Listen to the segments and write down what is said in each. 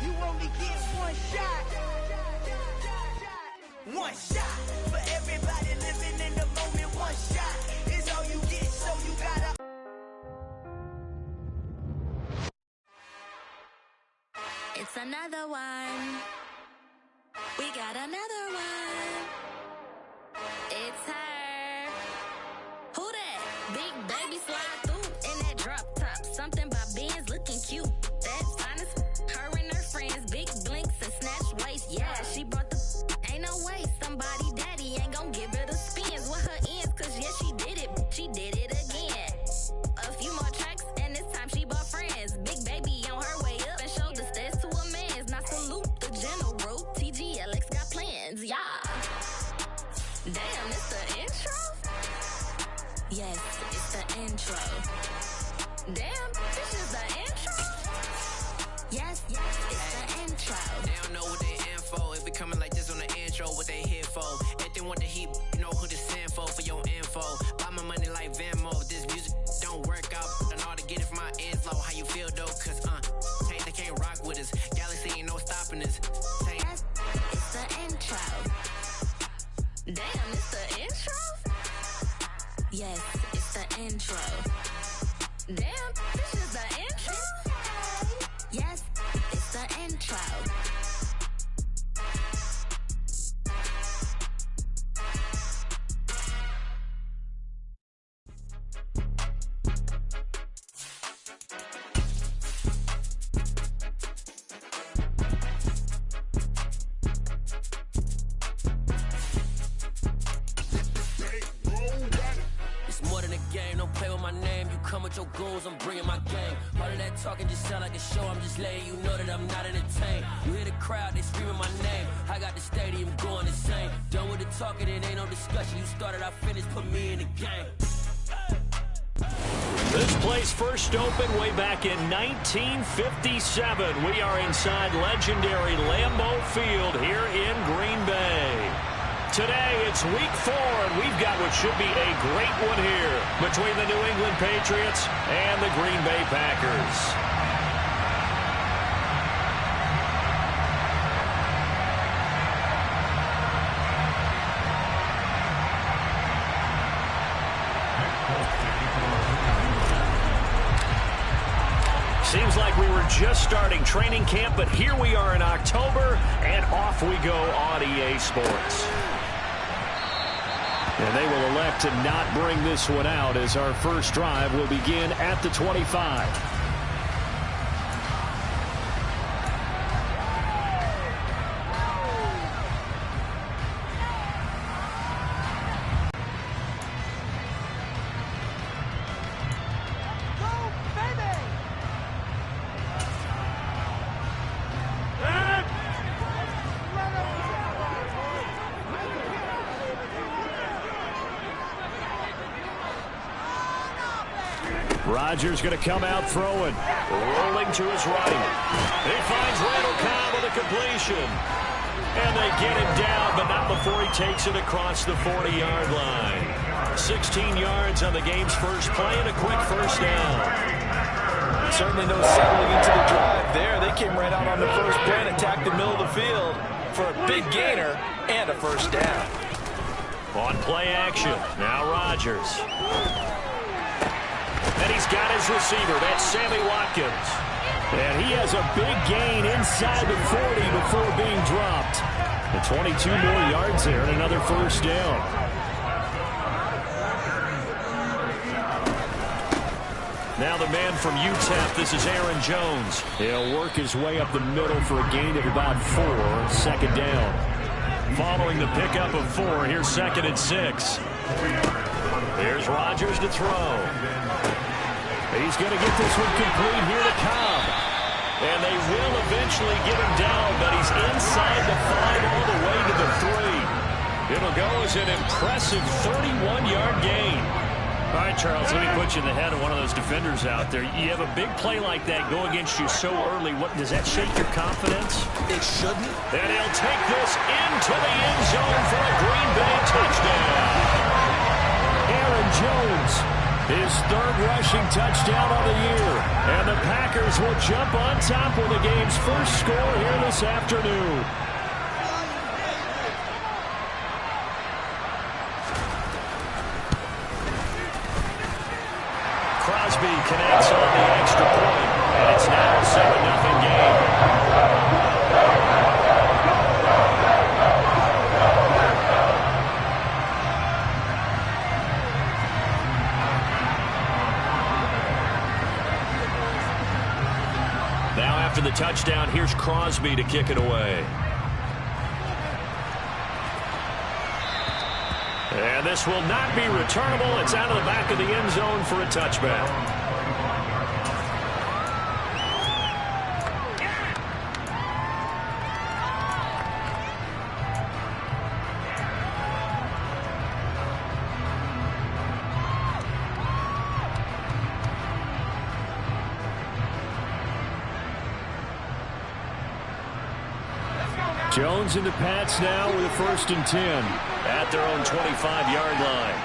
You only get one shot. One shot for everybody living in the moment. One shot is all you get, so you gotta. It's another one. We got another one. It's her. Who that? Big baby slide through in that drop top. Something by Benz looking cute. That's honest. Her and her friends, big blinks and snatch waist. Yeah, she brought the. Ain't no way somebody daddy ain't gon' give her the spins with her ends. Cause yeah, she did it. She did it again. A few more tracks and this time she bought friends. Big baby on her way up and showed the stairs to a man's. Now salute the general. TGLX got plans, yeah. Damn, it's the intro? Yes, it's the intro. Damn, this is the intro? Yes, it's the intro. They don't know what they in for. If we coming like this on the intro, what they here for? If they want the heat, you know who to send for your info. Buy my money like Venmo. If this music don't work out, I know how to get it from my ends low. How you feel though? Cause they can't rock with us. Galaxy ain't no stopping us. Yes, it's the intro. Damn, it's the intro? Yes, it's the intro. Damn, this is the intro? Yes, it's the intro. Your goals, I'm bringing my gang. All of that talking just sound like a show. I'm just letting you know that I'm not entertained. You hear the crowd, they screaming my name. I got the stadium going insane. Done with the talking, it ain't no discussion. You started, I finished, put me in the game. This place first opened way back in 1957. We are inside legendary Lambeau Field here in Green Bay. Today, it's week 4, and we've got what should be a great one here between the New England Patriots and the Green Bay Packers. Seems like we were just starting training camp, but here we are in October, and off we go on EA Sports. And they will elect to not bring this one out as our first drive will begin at the 25. Rodgers going to come out throwing. Rolling to his right. He finds Randall Cobb with a completion. And they get him down, but not before he takes it across the 40-yard line. 16 yards on the game's first play and a quick first down. Certainly no settling into the drive there. They came right out on the first play and attacked the middle of the field for a big gainer and a first down. On play action, now Rodgers. And he's got his receiver. That's Sammy Watkins. And he has a big gain inside the 40 before being dropped. And 22 more yards there and another first down. Now the man from UTEP, this is Aaron Jones. He'll work his way up the middle for a gain of about 4, second down. Following the pickup of 4, here's 2nd and 6. Here's Rodgers to throw. He's going to get this one complete here to Cobb. And they will eventually get him down, but he's inside the 5 all the way to the 3. It'll go as an impressive 31-yard gain. All right, Charles, let me put you in the head of one of those defenders out there. You have a big play like that go against you so early. What does that shake your confidence? It shouldn't. And he'll take this into the end zone for a Green Bay touchdown. Aaron Jones His third rushing touchdown of the year. And the Packers will jump on top with the game's first score here this afternoon. Crosby connects on the extra point, and it's now a 7-0 game. Now after the touchdown, here's Crosby to kick it away. And this will not be returnable. It's out of the back of the end zone for a touchback. Jones into Pats now with a 1st and 10 at their own 25-yard line.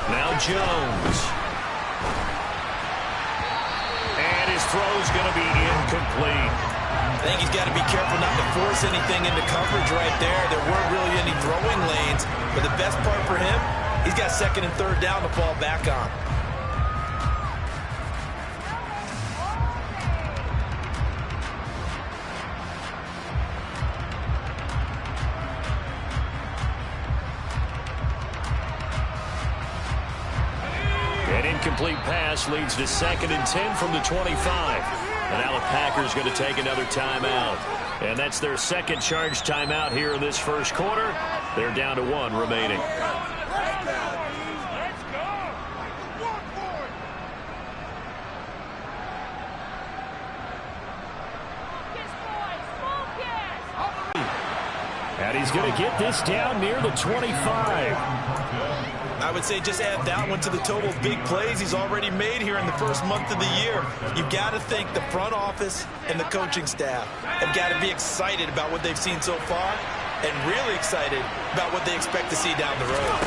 Now Jones. And his throw's going to be incomplete. I think he's got to be careful not to force anything into coverage right there. There weren't really any throwing lanes, but the best part for him, he's got 2nd and 3rd down to fall back on. Incomplete pass leads to 2nd and 10 from the 25. And now the Packers going to take another timeout. And that's their 2nd charge timeout here in this first quarter. They're down to 1 remaining. And he's going to get this down near the 25. I would say just add that one to the total of big plays he's already made here in the first month of the year. You've got to think the front office and the coaching staff have got to be excited about what they've seen so far and really excited about what they expect to see down the road.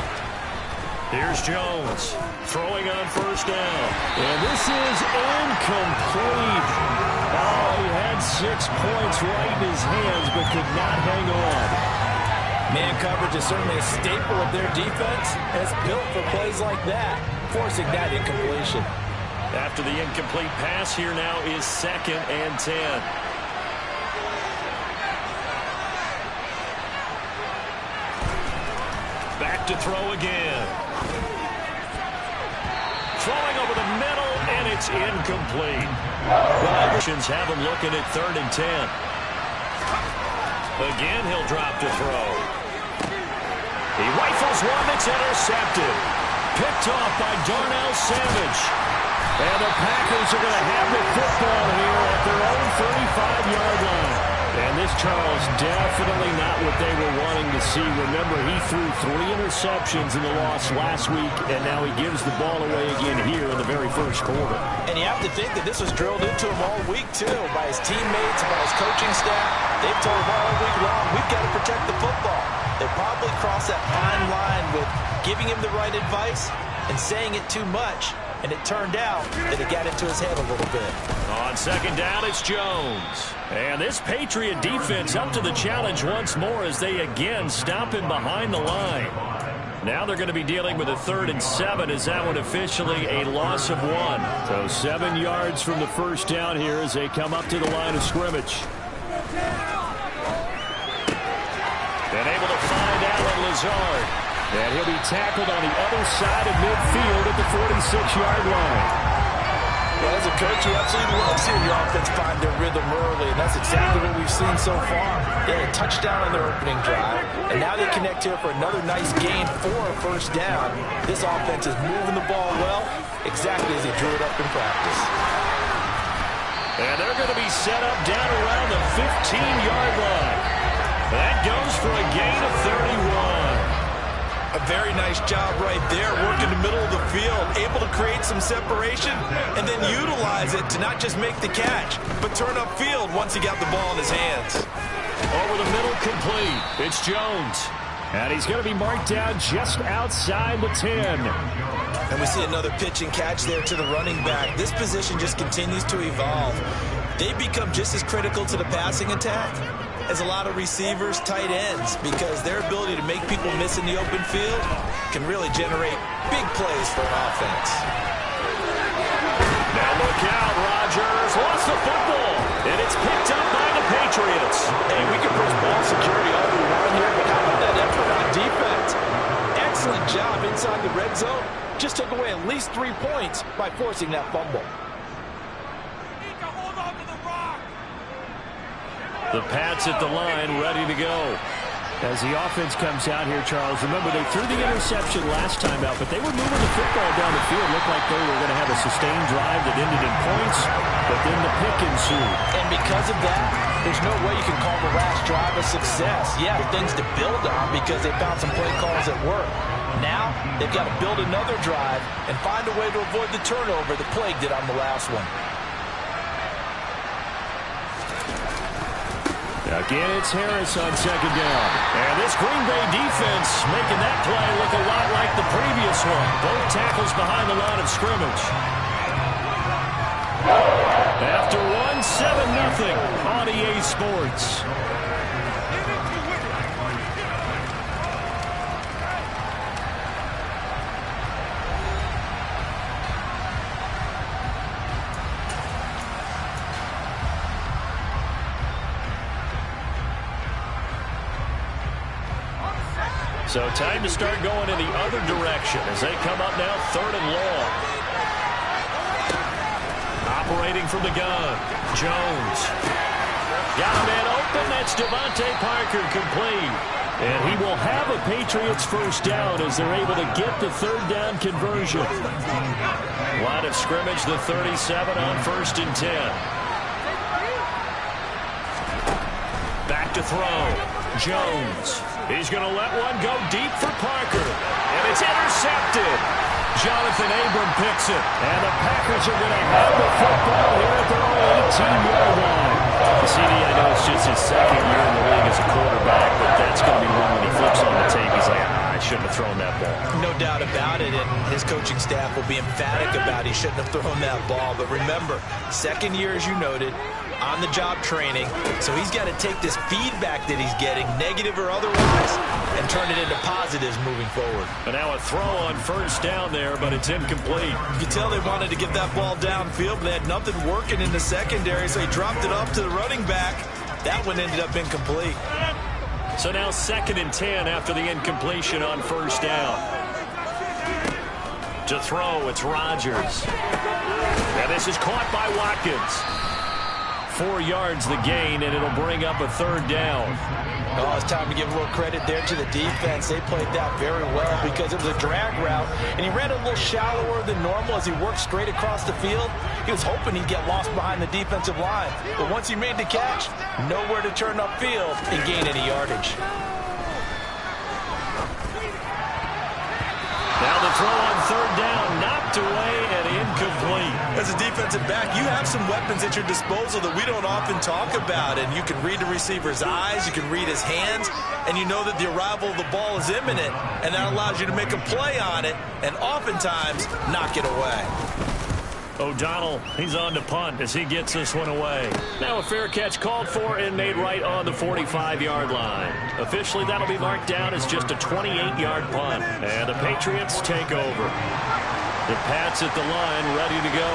Here's Jones throwing on 1st down. And this is incomplete. Oh, he had 6 points right in his hands but could not hang on. Man coverage is certainly a staple of their defense, and it's built for plays like that, forcing that incompletion. After the incomplete pass, here now is 2nd and 10. Back to throw again. Throwing over the middle, and it's incomplete. Options have him looking at 3rd and 10. Again, he'll drop to throw. He rifles one that's intercepted. Picked off by Darnell Savage. And the Packers are going to have the football here at their own 35-yard line. And this, Charles, definitely not what they were wanting to see. Remember, he threw 3 interceptions in the loss last week, and now he gives the ball away again here in the very first quarter. And you have to think that this was drilled into him all week, too, by his teammates, by his coaching staff. They've told him all week long, we've got to protect the football. They probably crossed that fine line with giving him the right advice and saying it too much. And it turned out that it got into his head a little bit. On 2nd down, it's Jones. And this Patriot defense up to the challenge once more as they again stop him behind the line. Now they're going to be dealing with a 3rd and 7 as that one officially a loss of 1. So 7 yards from the first down here as they come up to the line of scrimmage. And able to find Allen Lazard. And he'll be tackled on the other side of midfield at the 46-yard line. Well, as a coach, you absolutely love seeing your offense find their rhythm early, and that's exactly what we've seen so far. They had a touchdown on their opening drive, and now they connect here for another nice gain for a 1st down. This offense is moving the ball well, exactly as he drew it up in practice. And they're going to be set up down around the 15-yard line. That goes for a gain of 31. A very nice job right there, working the middle of the field, able to create some separation and then utilize it to not just make the catch, but turn upfield once he got the ball in his hands. Over the middle, complete. It's Jones. And he's going to be marked down just outside the 10. And we see another pitch and catch there to the running back. This position just continues to evolve. They become just as critical to the passing attack as a lot of receivers, tight ends, because their ability to make people miss in the open field can really generate big plays for an offense. Now look out, Rodgers lost the football, and it's picked up by the Patriots. Hey, we can push ball security all we want here, but how about that effort on defense? Excellent job inside the red zone. Just took away at least 3 points by forcing that fumble. The Pats at the line, ready to go. As the offense comes out here, Charles, remember they threw the interception last time out, but they were moving the football down the field. Looked like they were going to have a sustained drive that ended in points, but then the pick ensued. And because of that, there's no way you can call the last drive a success. Yeah, things to build on because they found some play calls that work. Now, they've got to build another drive and find a way to avoid the turnover that plagued it on the last one. Again, it's Harris on second down. And this Green Bay defense making that play look a lot like the previous one. Both tackles behind the line of scrimmage. After one, 7-0 on EA Sports. So time to start going in the other direction as they come up now 3rd and long. Operating from the gun, Jones. Got a man open, that's Devontae Parker complete. And he will have a Patriots first down as they're able to get the 3rd down conversion. Line of scrimmage, the 37 on 1st and 10. Back to throw, Jones. He's going to let one go deep for Parker. And it's intercepted. Jonathan Abram picks it. And the Packers are going to have the football here at their own 18-yard line. CD, I know it's just his 2nd year in the league as a quarterback, but that's going to be one when he flips on the tape. He's like, I shouldn't have thrown that ball. No doubt about it, and his coaching staff will be emphatic about he shouldn't have thrown that ball. But remember, 2nd year, as you noted, on-the-job training, so he's got to take this feedback that he's getting, negative or otherwise, and turn it into positives moving forward. And now a throw on 1st down there, but it's incomplete. You can tell they wanted to get that ball downfield, but they had nothing working in the secondary, so he dropped it off to the running back. That one ended up incomplete. So now 2nd and 10 after the incompletion on 1st down. To throw, it's Rodgers. And this is caught by Watkins. 4 yards the gain, and it'll bring up a 3rd down. Oh, it's time to give a little credit there to the defense. They played that very well because it was a drag route, and he ran a little shallower than normal as he worked straight across the field. He was hoping he'd get lost behind the defensive line, but once he made the catch, nowhere to turn upfield and gain any yardage. Now the throw on 3rd down, knocked away and incomplete. As a defensive back, you have some weapons at your disposal that we don't often talk about, and you can read the receiver's eyes, you can read his hands, and you know that the arrival of the ball is imminent, and that allows you to make a play on it and oftentimes knock it away. O'Donnell, he's on to punt as he gets this one away. Now a fair catch called for and made right on the 45-yard line. Officially, that'll be marked down as just a 28-yard punt. And the Patriots take over. The Pats at the line, ready to go.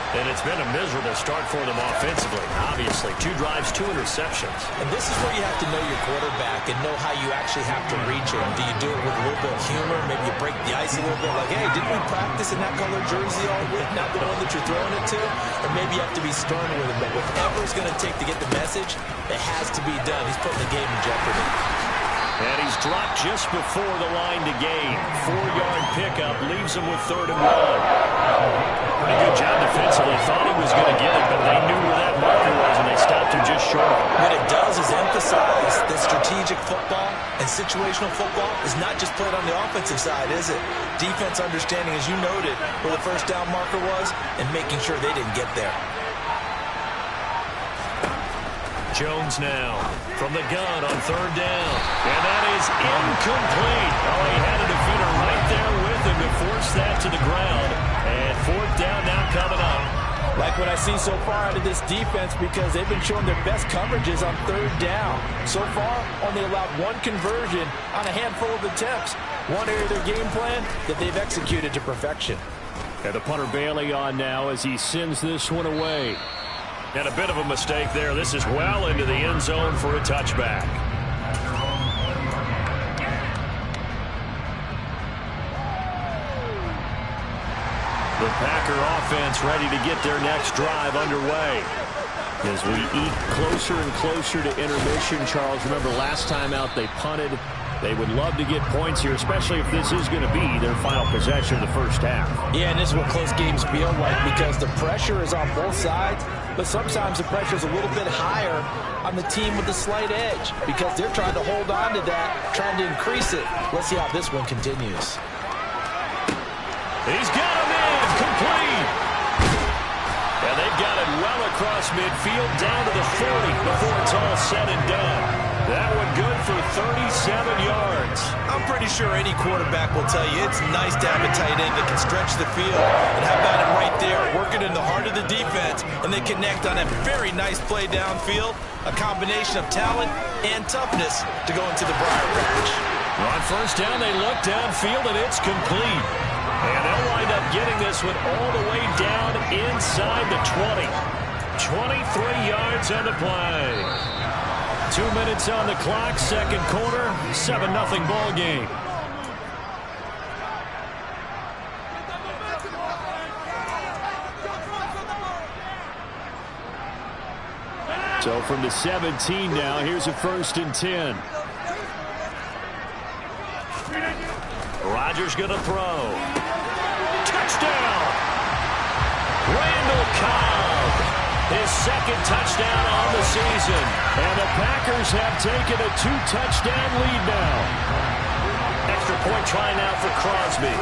And it's been a miserable start for them offensively, obviously. 2 drives, 2 interceptions. And this is where you have to know your quarterback and know how you actually have to reach him. Do you do it with a little bit of humor? Maybe you break the ice a little bit, like, hey, didn't we practice in that color jersey all week, not the one that you're throwing it to? Or maybe you have to be stern with him. But whatever it's going to take to get the message, it has to be done. He's putting the game in jeopardy. And he's dropped just before the line to gain. 4-yard pickup leaves him with 3rd and 1. Pretty good job defensively. Thought he was going to get it, but they knew where that marker was, and they stopped him just short. What it does is emphasize that strategic football and situational football is not just played on the offensive side, is it? Defense understanding, as you noted, where the 1st down marker was and making sure they didn't get there. Jones now from the gun on third down. And that is incomplete. Oh, he had a defender right there with him to force that to the ground. And fourth down now coming up. Like what I see so far out of this defense, because they've been showing their best coverages on third down. So far, only allowed one conversion on a handful of attempts. One area of their game plan that they've executed to perfection. And the punter Bailey on now as he sends this one away. And a bit of a mistake there. This is well into the end zone for a touchback. The Packer offense ready to get their next drive underway. As we eat closer and closer to intermission, Charles, remember last time out they punted. They would love to get points here, especially if this is going to be their final possession of the first half. Yeah, and this is what close games feel like, because the pressure is on both sides, but sometimes the pressure is a little bit higher on the team with the slight edge, because they're trying to hold on to that, trying to increase it. Let's see how this one continues. He's got him in, complete. And they've got it well across midfield, down to the 40 before it's all said and done. That one good for 37 yards. I'm pretty sure any quarterback will tell you it's nice to have a tight end that can stretch the field. And how about him right there, working in the heart of the defense, and they connect on a very nice play downfield, a combination of talent and toughness to go into the briar patch. On first down, they look downfield, and it's complete. And they'll wind up getting this one all the way down inside the 20. 23 yards on the play. 2 minutes on the clock, second quarter, 7-0 ball game. So from the 17 now, here's a 1st and 10. Rodgers going to throw. Touchdown! Randall Cobb. His second touchdown on the season. And the Packers have taken a 2-touchdown lead now. Extra point try now for Crosby.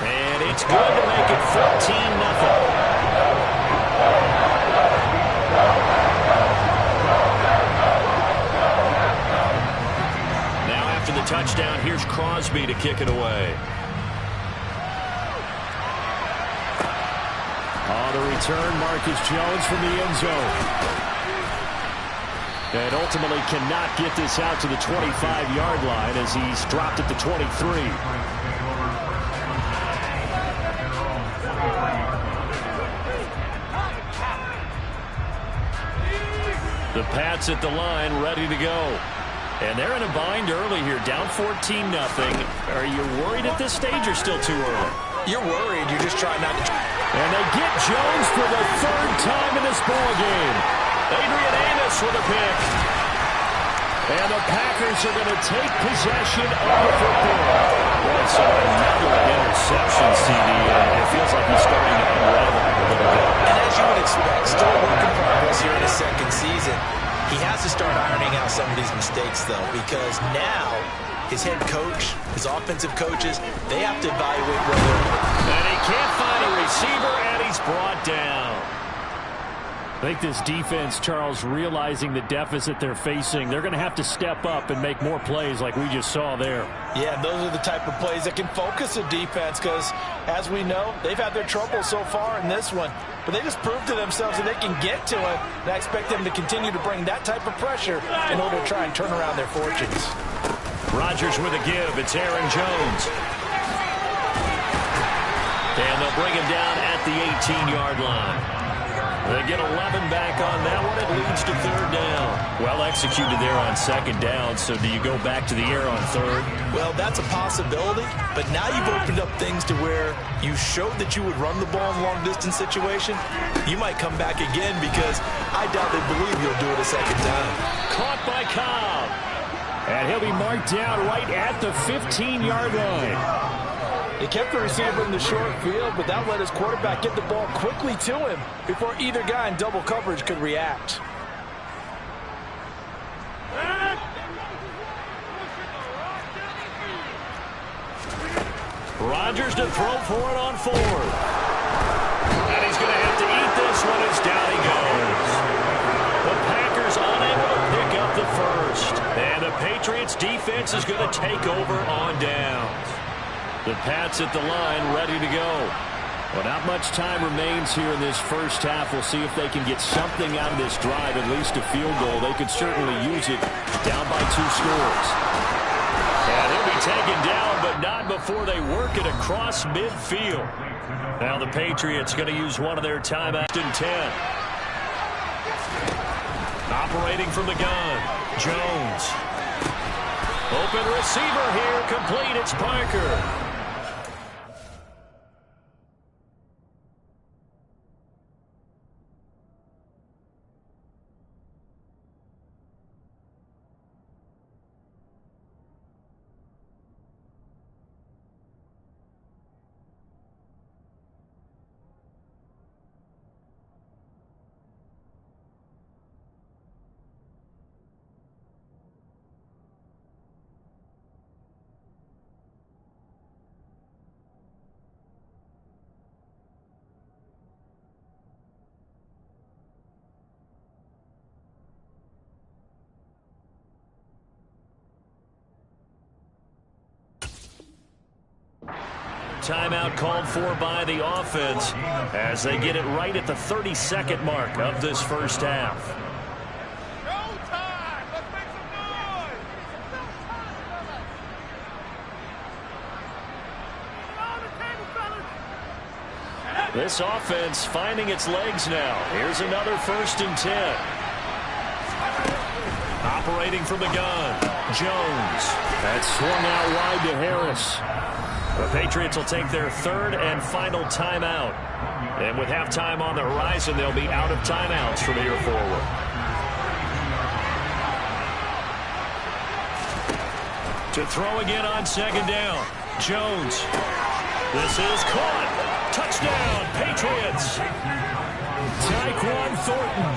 And it's good to make it 14-0. Now after the touchdown, here's Crosby to kick it away. On the return, Marcus Jones from the end zone. And ultimately cannot get this out to the 25-yard line as he's dropped at the 23. The Pats at the line, ready to go. And they're in a bind early here, down 14-0. Are you worried at this stage or still too early? You're worried. You're just trying not to... And they get Jones for the 3rd time in this ball game. Adrian Amos with a pick. And the Packers are going to take possession of the football. Boy, so another interception, CD. It feels like he's starting to unravel a little bit. And as you would expect, still a work in progress here in his second season. He has to start ironing out some of these mistakes, though, because now his head coach, his offensive coaches, they have to evaluate whether... And he can't find a receiver, and he's brought down. I think this defense, Charles, realizing the deficit they're facing, they're going to have to step up and make more plays like we just saw there. Yeah, those are the type of plays that can focus a defense because, as we know, they've had their trouble so far in this one. But they just proved to themselves that they can get to it, and I expect them to continue to bring that type of pressure in order to try and turn around their fortunes. Rodgers with a give. It's Aaron Jones. And they'll bring him down at the 18-yard line. They get 11 back on that one. It leads to 3rd down. Well executed there on 2nd down. So do you go back to the air on 3rd? Well, that's a possibility. But now you've opened up things to where you showed that you would run the ball in long-distance situation. You might come back again because I doubt they believe you'll do it a 2nd time. Caught by Cobb. And he'll be marked down right at the 15-yard line. He kept the receiver in the short field, but that let his quarterback get the ball quickly to him before either guy in double coverage could react. Rodgers to throw for it on 4th. And he's going to have to eat this one is down he goes. The Packers unable to pick up the first. And the Patriots defense is going to take over on downs. The Pats at the line ready to go. Well, not much time remains here in this first half. We'll see if they can get something out of this drive, at least a field goal. They could certainly use it down by 2 scores. And he'll be taken down, but not before they work it across midfield. Now the Patriots going to use one of their timeouts in 10. Operating from the gun, Jones. Open receiver here, complete, it's Parker. Timeout called for by the offense as they get it right at the 32nd mark of this first half. This offense finding its legs now. Here's another 1st and 10. Operating from the gun, Jones. That's swung out wide to Harris. The Patriots will take their 3rd and final timeout. And with halftime on the horizon, they'll be out of timeouts from here forward. To throw again on 2nd down, Jones. This is caught. Touchdown, Patriots. Tyquan Thornton,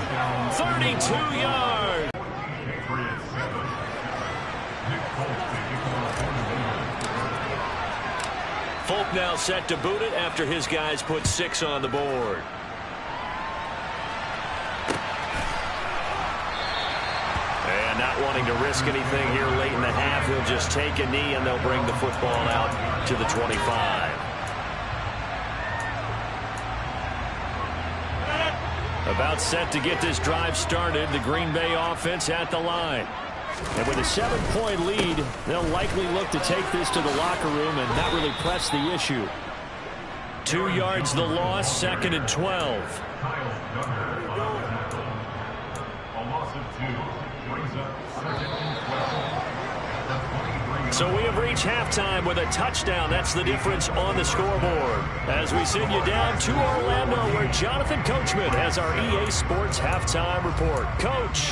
32 yards. Folk now set to boot it after his guys put 6 on the board. And not wanting to risk anything here late in the half, he'll just take a knee and they'll bring the football out to the 25. About set to get this drive started, the Green Bay offense at the line. And with a 7-point lead, they'll likely look to take this to the locker room and not really press the issue. 2 yards the loss, 2nd and 12. So we have reached halftime with a touchdown. That's the difference on the scoreboard. As we send you down to Orlando, where Jonathan Coachman has our EA Sports halftime report. Coach.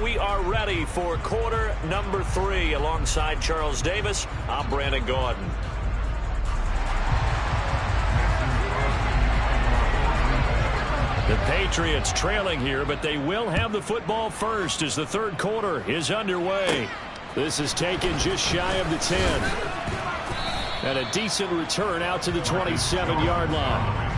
We are ready for quarter number 3. Alongside Charles Davis, I'm Brandon Gordon. The Patriots trailing here, but they will have the football first as the 3rd quarter is underway. This is taken just shy of the 10. And a decent return out to the 27-yard line.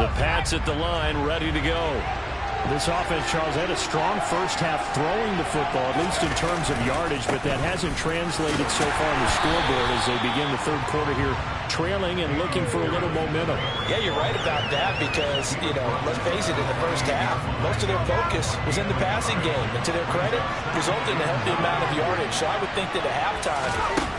The Pats at the line, ready to go. This offense, Charles, had a strong first half throwing the football, at least in terms of yardage, but that hasn't translated so far on the scoreboard as they begin the third quarter here, trailing and looking for a little momentum. Yeah, you're right about that because, let's face it, in the first half, most of their focus was in the passing game. And to their credit, resulted in a healthy amount of yardage. So I would think that at halftime,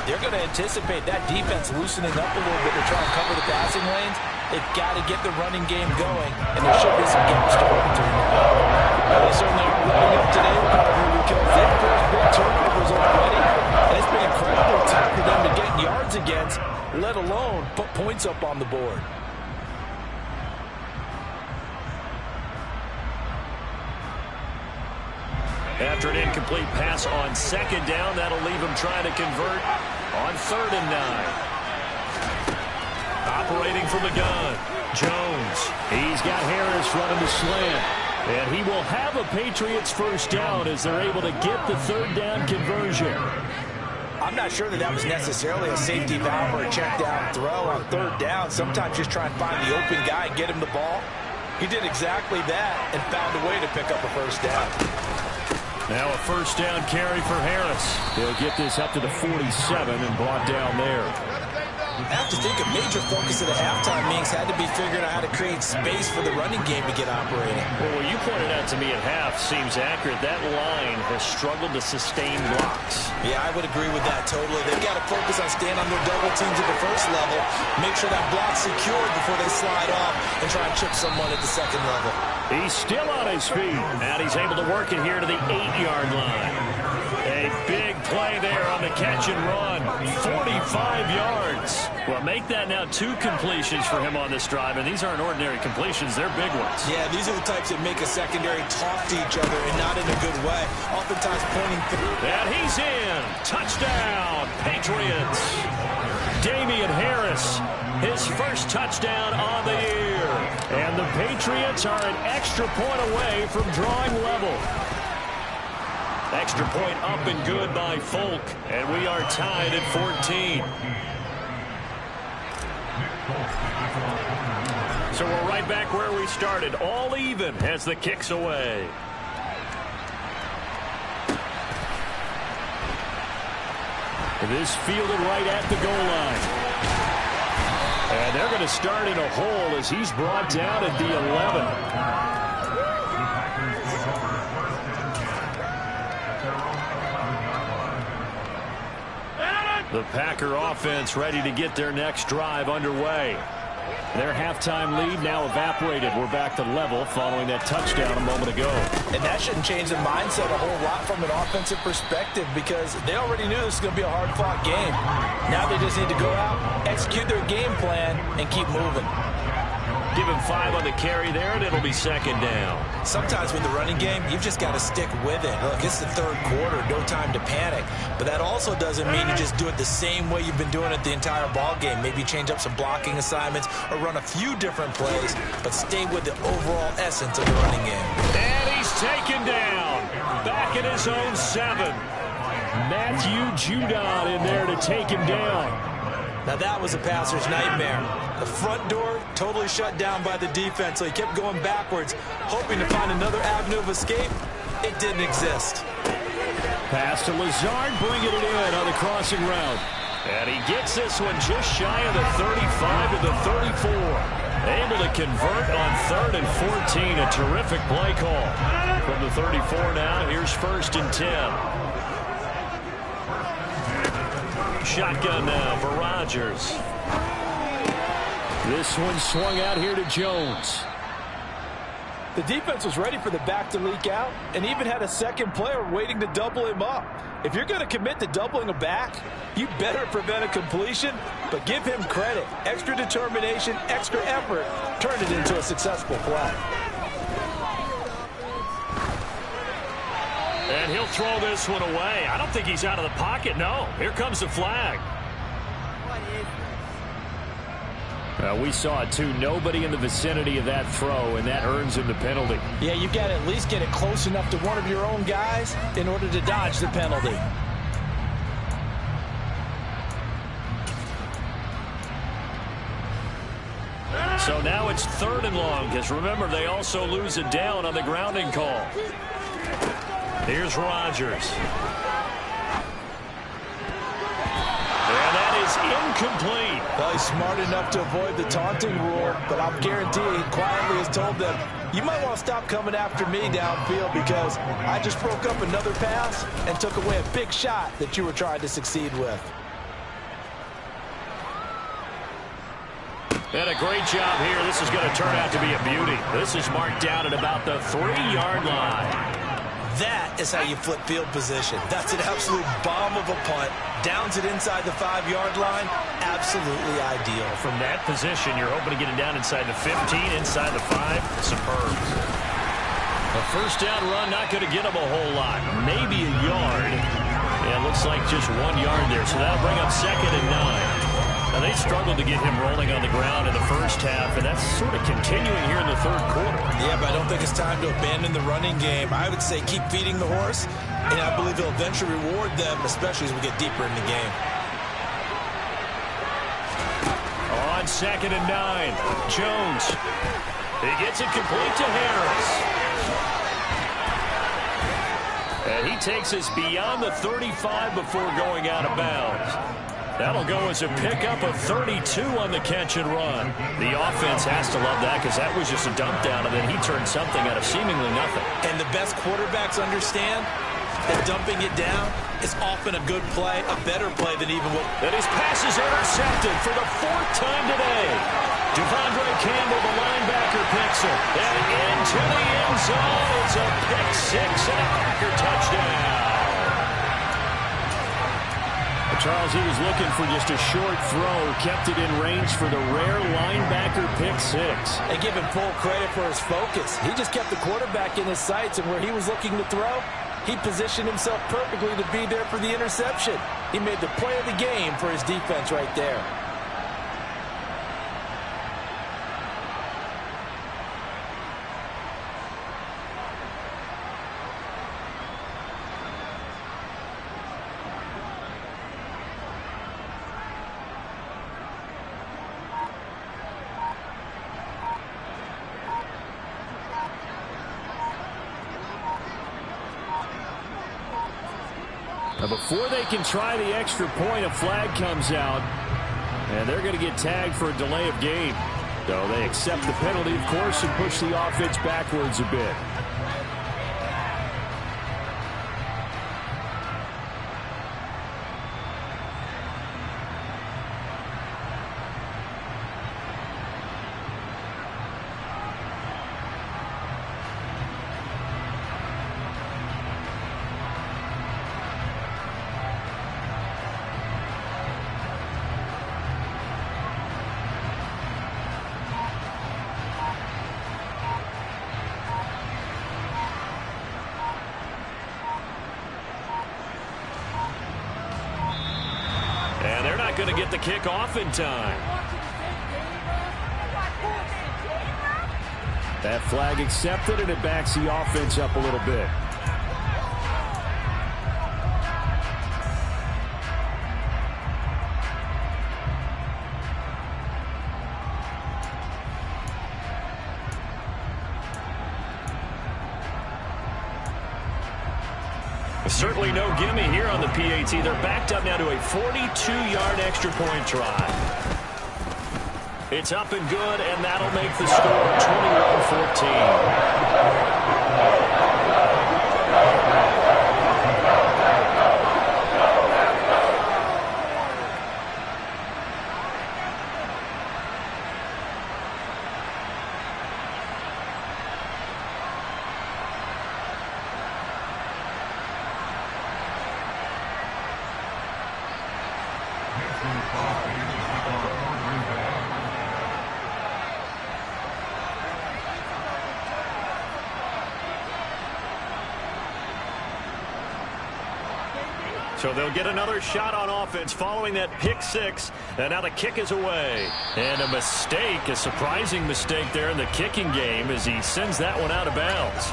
they're going to anticipate that defense loosening up a little bit to try and cover the passing lanes. They've got to get the running game going, and there should be some gaps to run through now. They certainly are running up today, probably because they've forced big turnovers already, and it's been incredible time for them to get yards against, let alone put points up on the board. After an incomplete pass on second down, that'll leave him trying to convert on 3rd and 9. Operating from the gun, Jones. He's got Harris running the slant. And he will have a Patriots first down as they're able to get the 3rd down conversion. I'm not sure that was necessarily a safety valve or a check down throw on 3rd down. Sometimes just try and find the open guy and get him the ball. He did exactly that and found a way to pick up a first down. Now a first down carry for Harris. He'll get this up to the 47 and brought down there. I have to think a major focus of the halftime meetings had to be figuring out how to create space for the running game to get operating. Well, what you pointed out to me at half seems accurate. That line has struggled to sustain blocks. Yeah, I would agree with that totally. They've got to focus on staying on their double teams at the first level, make sure that block's secured before they slide off and try and chip someone at the second level. He's still on his feet, and he's able to work it here to the 8-yard line. A big play there on the catch and run. 45 yards. Well, make that now 2 completions for him on this drive, and these aren't ordinary completions. They're big ones. Yeah, these are the types that make a secondary talk to each other and not in a good way. Oftentimes pointing through. And he's in. Touchdown, Patriots. Damian Harris, his first touchdown on the year. And the Patriots are an extra point away from drawing level. Extra point up and good by Folk, and we are tied at 14. So we're right back where we started, all even as the kick's away. This fielded right at the goal line. And they're going to start in a hole as he's brought down at the 11. The Packer offense ready to get their next drive underway. Their halftime lead now evaporated. We're back to level following that touchdown a moment ago. And that shouldn't change the mindset a whole lot from an offensive perspective because they already knew this was going to be a hard-fought game. Now they just need to go out, execute their game plan, and keep moving. Give him 5 on the carry there, and it'll be 2nd down. Sometimes with the running game, you've just got to stick with it. Look, it's the 3rd quarter, no time to panic. But that also doesn't mean you just do it the same way you've been doing it the entire ball game. Maybe change up some blocking assignments or run a few different plays, but stay with the overall essence of the running game. And he's taken down. Back at his own 7. Matthew Judon in there to take him down. Now that was a passer's nightmare. The front door totally shut down by the defense, so he kept going backwards, hoping to find another avenue of escape. It didn't exist. Pass to Lazard, bringing it in on the crossing route. And he gets this one just shy of the 35 to the 34. Able to convert on 3rd and 14. A terrific play call. From the 34 now, here's 1st and 10. Shotgun now for Rodgers. This one swung out here to Jones. The defense was ready for the back to leak out and even had a second player waiting to double him up. If you're going to commit to doubling a back, you better prevent a completion, but give him credit. Extra determination, extra effort, turned it into a successful play. And he'll throw this one away. I don't think he's out of the pocket, no. Here comes the flag. We saw it, too. Nobody in the vicinity of that throw, and that earns him the penalty. Yeah, you got to at least get it close enough to one of your own guys in order to dodge the penalty. So now it's 3rd and long, because remember, they also lose a down on the grounding call. Here's Rodgers. And that is incomplete. Well, he's smart enough to avoid the taunting rule, but I'm guaranteeing he quietly has told them, you might want to stop coming after me downfield because I just broke up another pass and took away a big shot that you were trying to succeed with. And a great job here. This is going to turn out to be a beauty. This is marked down at about the 3-yard line. That is how you flip field position. That's an absolute bomb of a punt. Downs it inside the 5-yard line. Absolutely ideal. From that position, you're hoping to get it down inside the 15, inside the 5. Superb. A first down run, not going to get him a whole lot. Maybe a yard. Yeah, it looks like just 1 yard there. So that'll bring up 2nd and 9. Now, they struggled to get him rolling on the ground in the first half, and that's sort of continuing here in the 3rd quarter. Yeah, but I don't think it's time to abandon the running game. I would say keep feeding the horse, and I believe he'll eventually reward them, especially as we get deeper in the game. On 2nd and 9, Jones. He gets it complete to Harris. And he takes us beyond the 35 before going out of bounds. That'll go as a pickup of 32 on the catch and run. The offense has to love that because that was just a dump down, and then he turned something out of seemingly nothing. And the best quarterbacks understand that dumping it down is often a good play, a better play than even what... And his pass is intercepted for the 4th time today. Devondre Campbell, the linebacker, picks it. And into the end zone. It's a pick 6 and a Packer touchdown. Charles, he was looking for just a short throw, kept it in range for the rare linebacker pick 6. And give him full credit for his focus. He just kept the quarterback in his sights, and where he was looking to throw, he positioned himself perfectly to be there for the interception. He made the play of the game for his defense right there. Before they can try the extra point, a flag comes out, and they're going to get tagged for a delay of game. So they accept the penalty, of course, and push the offense backwards a bit. Going to get the kick off in time. That flag accepted, and it backs the offense up a little bit. Certainly no gimme here on the PAT. They're backed up now to a 42-yard extra point try. It's up and good, and that'll make the score 21-14. So they'll get another shot on offense following that pick 6. And now the kick is away. And a mistake, a surprising mistake there in the kicking game as he sends that one out of bounds.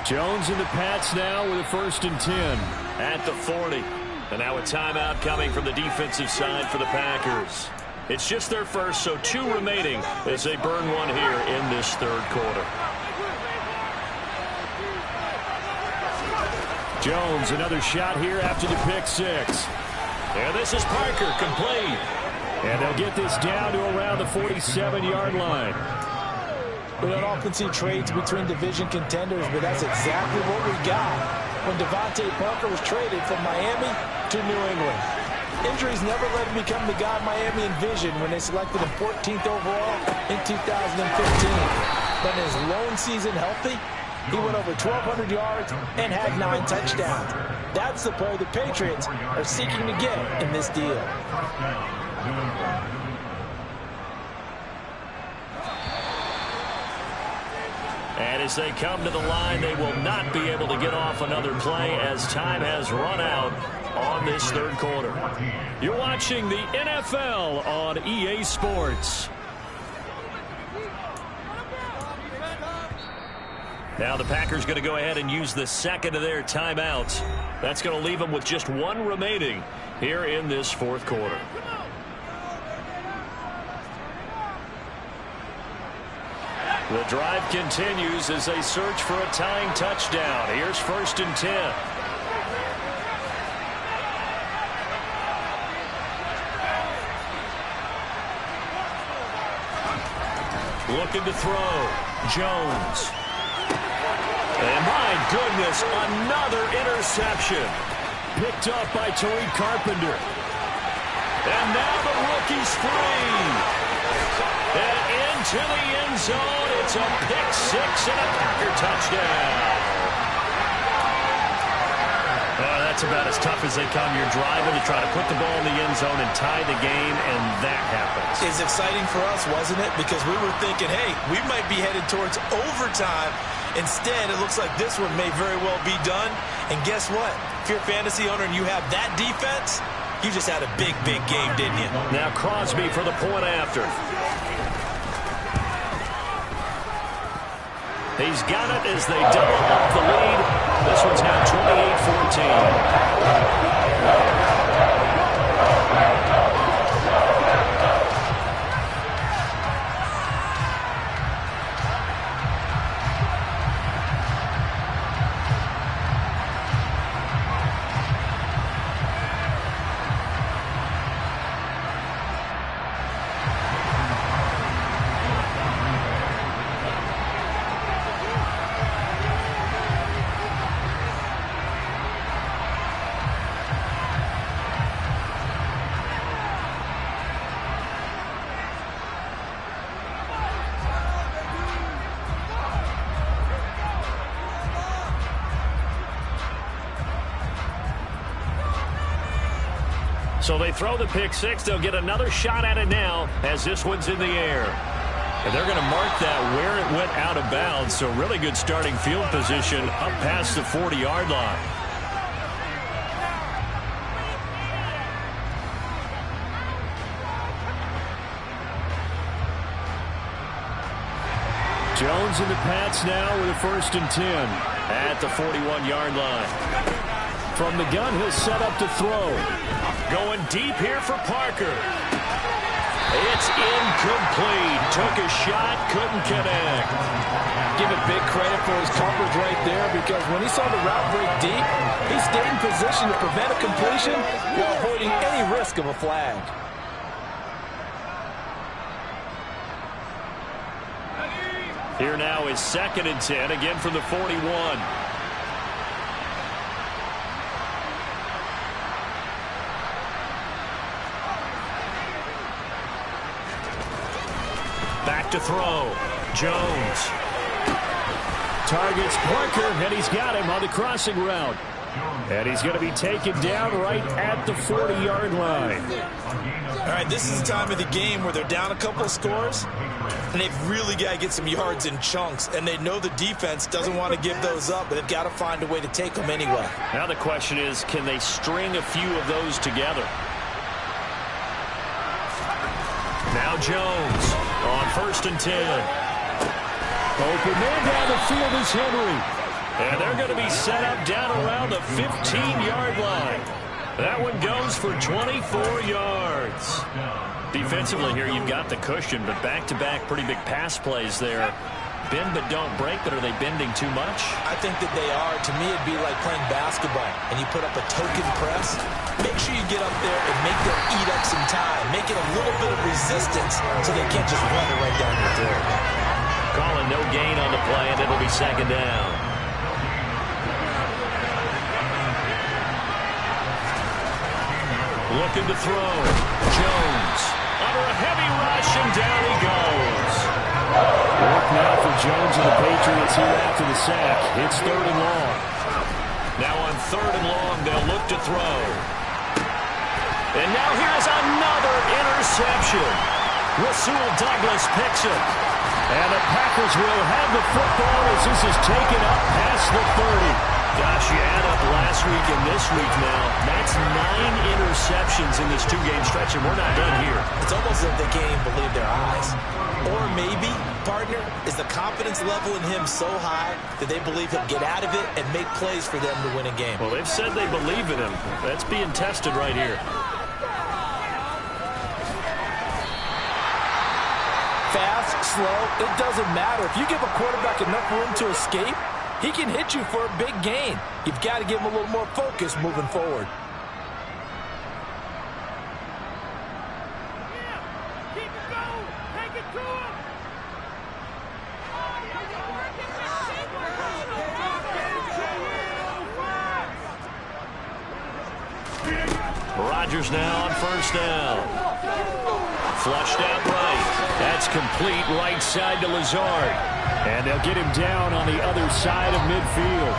Jones and the Pats now with a 1st and 10 at the 40. And now a timeout coming from the defensive side for the Packers. It's just their first, so 2 remaining as they burn one here in this 3rd quarter. Jones, another shot here after the pick 6. And this is Parker, complete. And they'll get this down to around the 47-yard line. We don't often see trades between division contenders, but that's exactly what we got when Devontae Parker was traded from Miami to New England. Injuries never let him become the guy Miami envisioned when they selected him 14th overall in 2015. But in his lone season healthy, he went over 1,200 yards and had 9 touchdowns. That's the player the Patriots are seeking to get in this deal. And as they come to the line, they will not be able to get off another play as time has run out on this 3rd quarter. You're watching the NFL on EA Sports. Now the Packers going to go ahead and use the 2nd of their timeouts. That's going to leave them with just 1 remaining here in this 4th quarter. The drive continues as they search for a tying touchdown. Here's 1st and 10. Looking to throw. Jones. And my goodness, another interception. Picked up by Tariq Carpenter. And now the rookie's free. And into the end zone, it's a pick 6 and a Packer touchdown. That's about as tough as they come. You're driving to try to put the ball in the end zone and tie the game, and that happens. It's exciting for us, wasn't it? Because we were thinking, hey, we might be headed towards overtime. Instead, it looks like this one may very well be done. And guess what? If you're a fantasy owner and you have that defense, you just had a big, big game, didn't you? Now Crosby for the point after. He's got it as they double up the lead. This one's now 28-14. So they throw the pick 6. They'll get another shot at it now as this one's in the air. And they're going to mark that where it went out of bounds. So really good starting field position up past the 40-yard line. Jones and the Pats now with a 1st and 10 at the 41-yard line. From the gun, he'll set up to throw. Going deep here for Parker. It's incomplete. Took a shot, couldn't connect. Give it big credit for his coverage right there, because when he saw the route break deep, he stayed in position to prevent a completion while avoiding any risk of a flag. Here now is 2nd and 10, again from the 41. Back to throw. Jones. Targets Parker, and he's got him on the crossing route. And he's going to be taken down right at the 40-yard line. All right, this is the time of the game where they're down a couple of scores, and they've really got to get some yards in chunks, and they know the defense doesn't want to give those up, but they've got to find a way to take them anyway. Now the question is, can they string a few of those together? Now Jones on 1st and 10. Open man down the field is Henry. And they're going to be set up down around the 15-yard line. That one goes for 24 yards. Defensively here, you've got the cushion, but back-to-back pretty big pass plays there. Bend but don't break, but are they bending too much? I think that they are. To me, it'd be like playing basketball, and you put up a token press. Make sure you get up there and make them eat up some time. Make it a little bit of resistance so they can't just run it right down your throat. Calling no gain on the play, and it'll be second down. Looking to throw. Jones under a heavy rush, and down he goes. Work now for Jones and the Patriots here after the sack. It's 3rd and long. Now on 3rd and long, they'll look to throw. And now here's another interception. Rasul Douglas picks it. And the Packers will have the football as this is taken up past the 30. Gosh, you add up last week and this week now. That's 9 interceptions in this 2-game stretch, and we're not done here. It's almost as if they can't even believe their eyes. Or maybe, partner, is the confidence level in him so high that they believe he'll get out of it and make plays for them to win a game. Well, they've said they believe in him. That's being tested right here. Fast, slow, it doesn't matter. If you give a quarterback enough room to escape, he can hit you for a big gain. You've got to give him a little more focus moving forward. Keep it going. Take it to him. Rodgers now on 1st down. Flushed out right. That's complete right side to Lazard. And they'll get him down on the other side of midfield.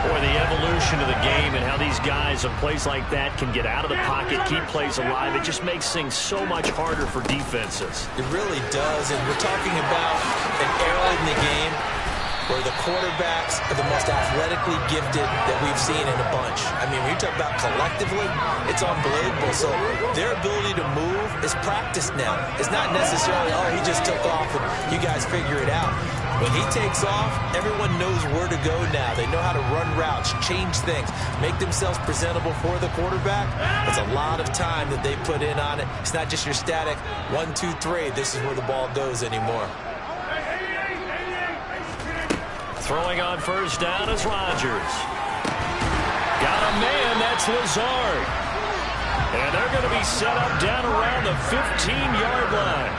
Boy, the evolution of the game and how these guys in plays like that can get out of the pocket, keep plays alive, it just makes things so much harder for defenses. It really does, and we're talking about an era in the game where the quarterbacks are the most athletically gifted that we've seen in a bunch. I mean, when you talk about collectively, it's unbelievable. So their ability to move is practiced now. It's not necessarily, oh, he just took off and you guys figure it out. When he takes off, everyone knows where to go now. They know how to run routes, change things, make themselves presentable for the quarterback. It's a lot of time that they put in on it. It's not just your static 1, 2, 3. This is where the ball goes anymore. Throwing on 1st down is Rodgers. Got a man, that's Lazard. And they're going to be set up down around the 15-yard line.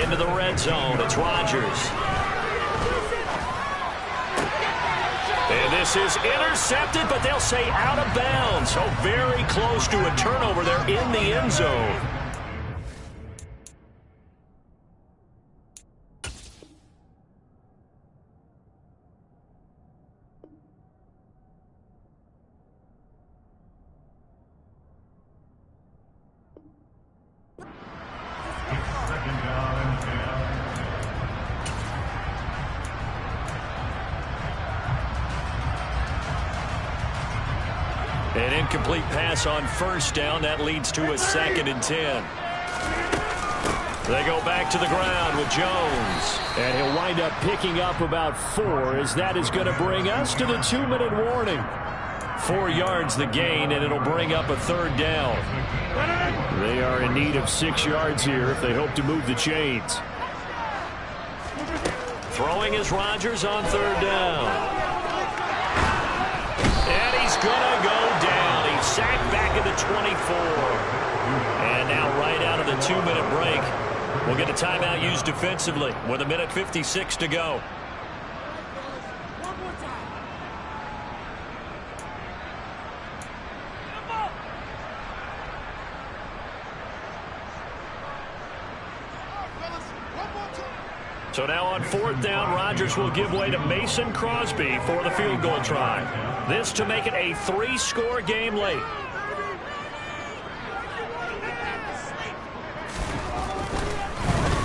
Into the red zone, it's Rodgers. And this is intercepted, but they'll say out of bounds. So very close to a turnover there in the end zone. An incomplete pass on 1st down. That leads to a 2nd and 10. They go back to the ground with Jones. And he'll wind up picking up about 4 as that is going to bring us to the 2-minute warning. 4 yards the gain, and it'll bring up a 3rd down. They are in need of 6 yards here if they hope to move the chains. Throwing is Rodgers on 3rd down. And he's going to go down. He's sacked back at the 24. And now right out of the 2-minute break, we'll get a timeout used defensively with 1:56 to go. So now on 4th down, Rodgers will give way to Mason Crosby for the field goal try. This to make it a 3-score game late.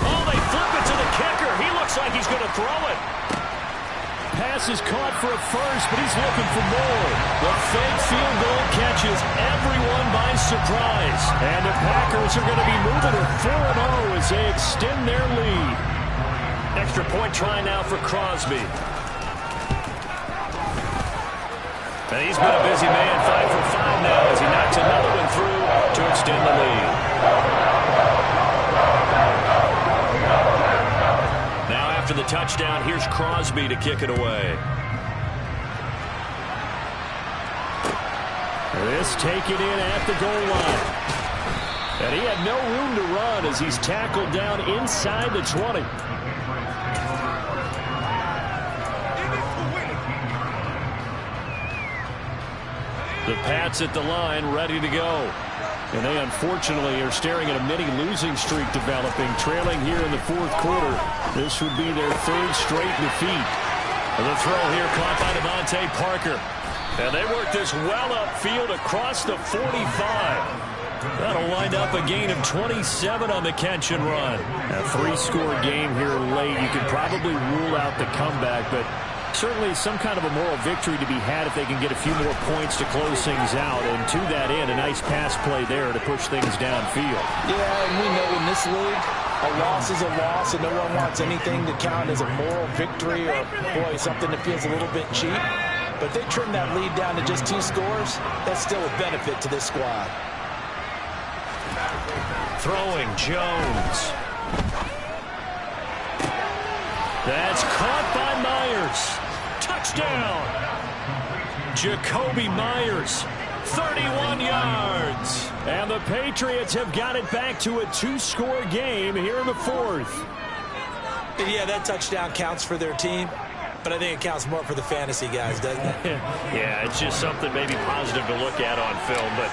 Oh, they flip it to the kicker. He looks like he's going to throw it. Pass is caught for a first, but he's looking for more. The fake field goal catches everyone by surprise. And the Packers are going to be moving to 4-0 as they extend their lead. Extra point try now for Crosby. And he's been a busy man, 5 for 5 now as he knocks another one through to extend the lead. Now after the touchdown, here's Crosby to kick it away. This taken in at the goal line. And he had no room to run as he's tackled down inside the 20. The Pats at the line, ready to go. And they unfortunately are staring at a mini losing streak developing, trailing here in the fourth quarter. This would be their third straight defeat. The throw here caught by Devontae Parker. And they work this well upfield across the 45. That'll wind up a gain of 27 on the catch and run. A 3-score game here late. You could probably rule out the comeback, but certainly some kind of a moral victory to be had if they can get a few more points to close things out. And to that end, a nice pass play there to push things downfield. Yeah, and we know in this league, a loss is a loss, and no one wants anything to count as a moral victory or, boy, something that feels a little bit cheap. But they trim that lead down to just 2 scores. That's still a benefit to this squad. Throwing Jones. That's caught by Myers. Touchdown. Jacoby Myers, 31 yards. And the Patriots have got it back to a 2-score game here in the fourth. Yeah, that touchdown counts for their team, but I think it counts more for the fantasy guys, doesn't it? Yeah, it's just something maybe positive to look at on film, but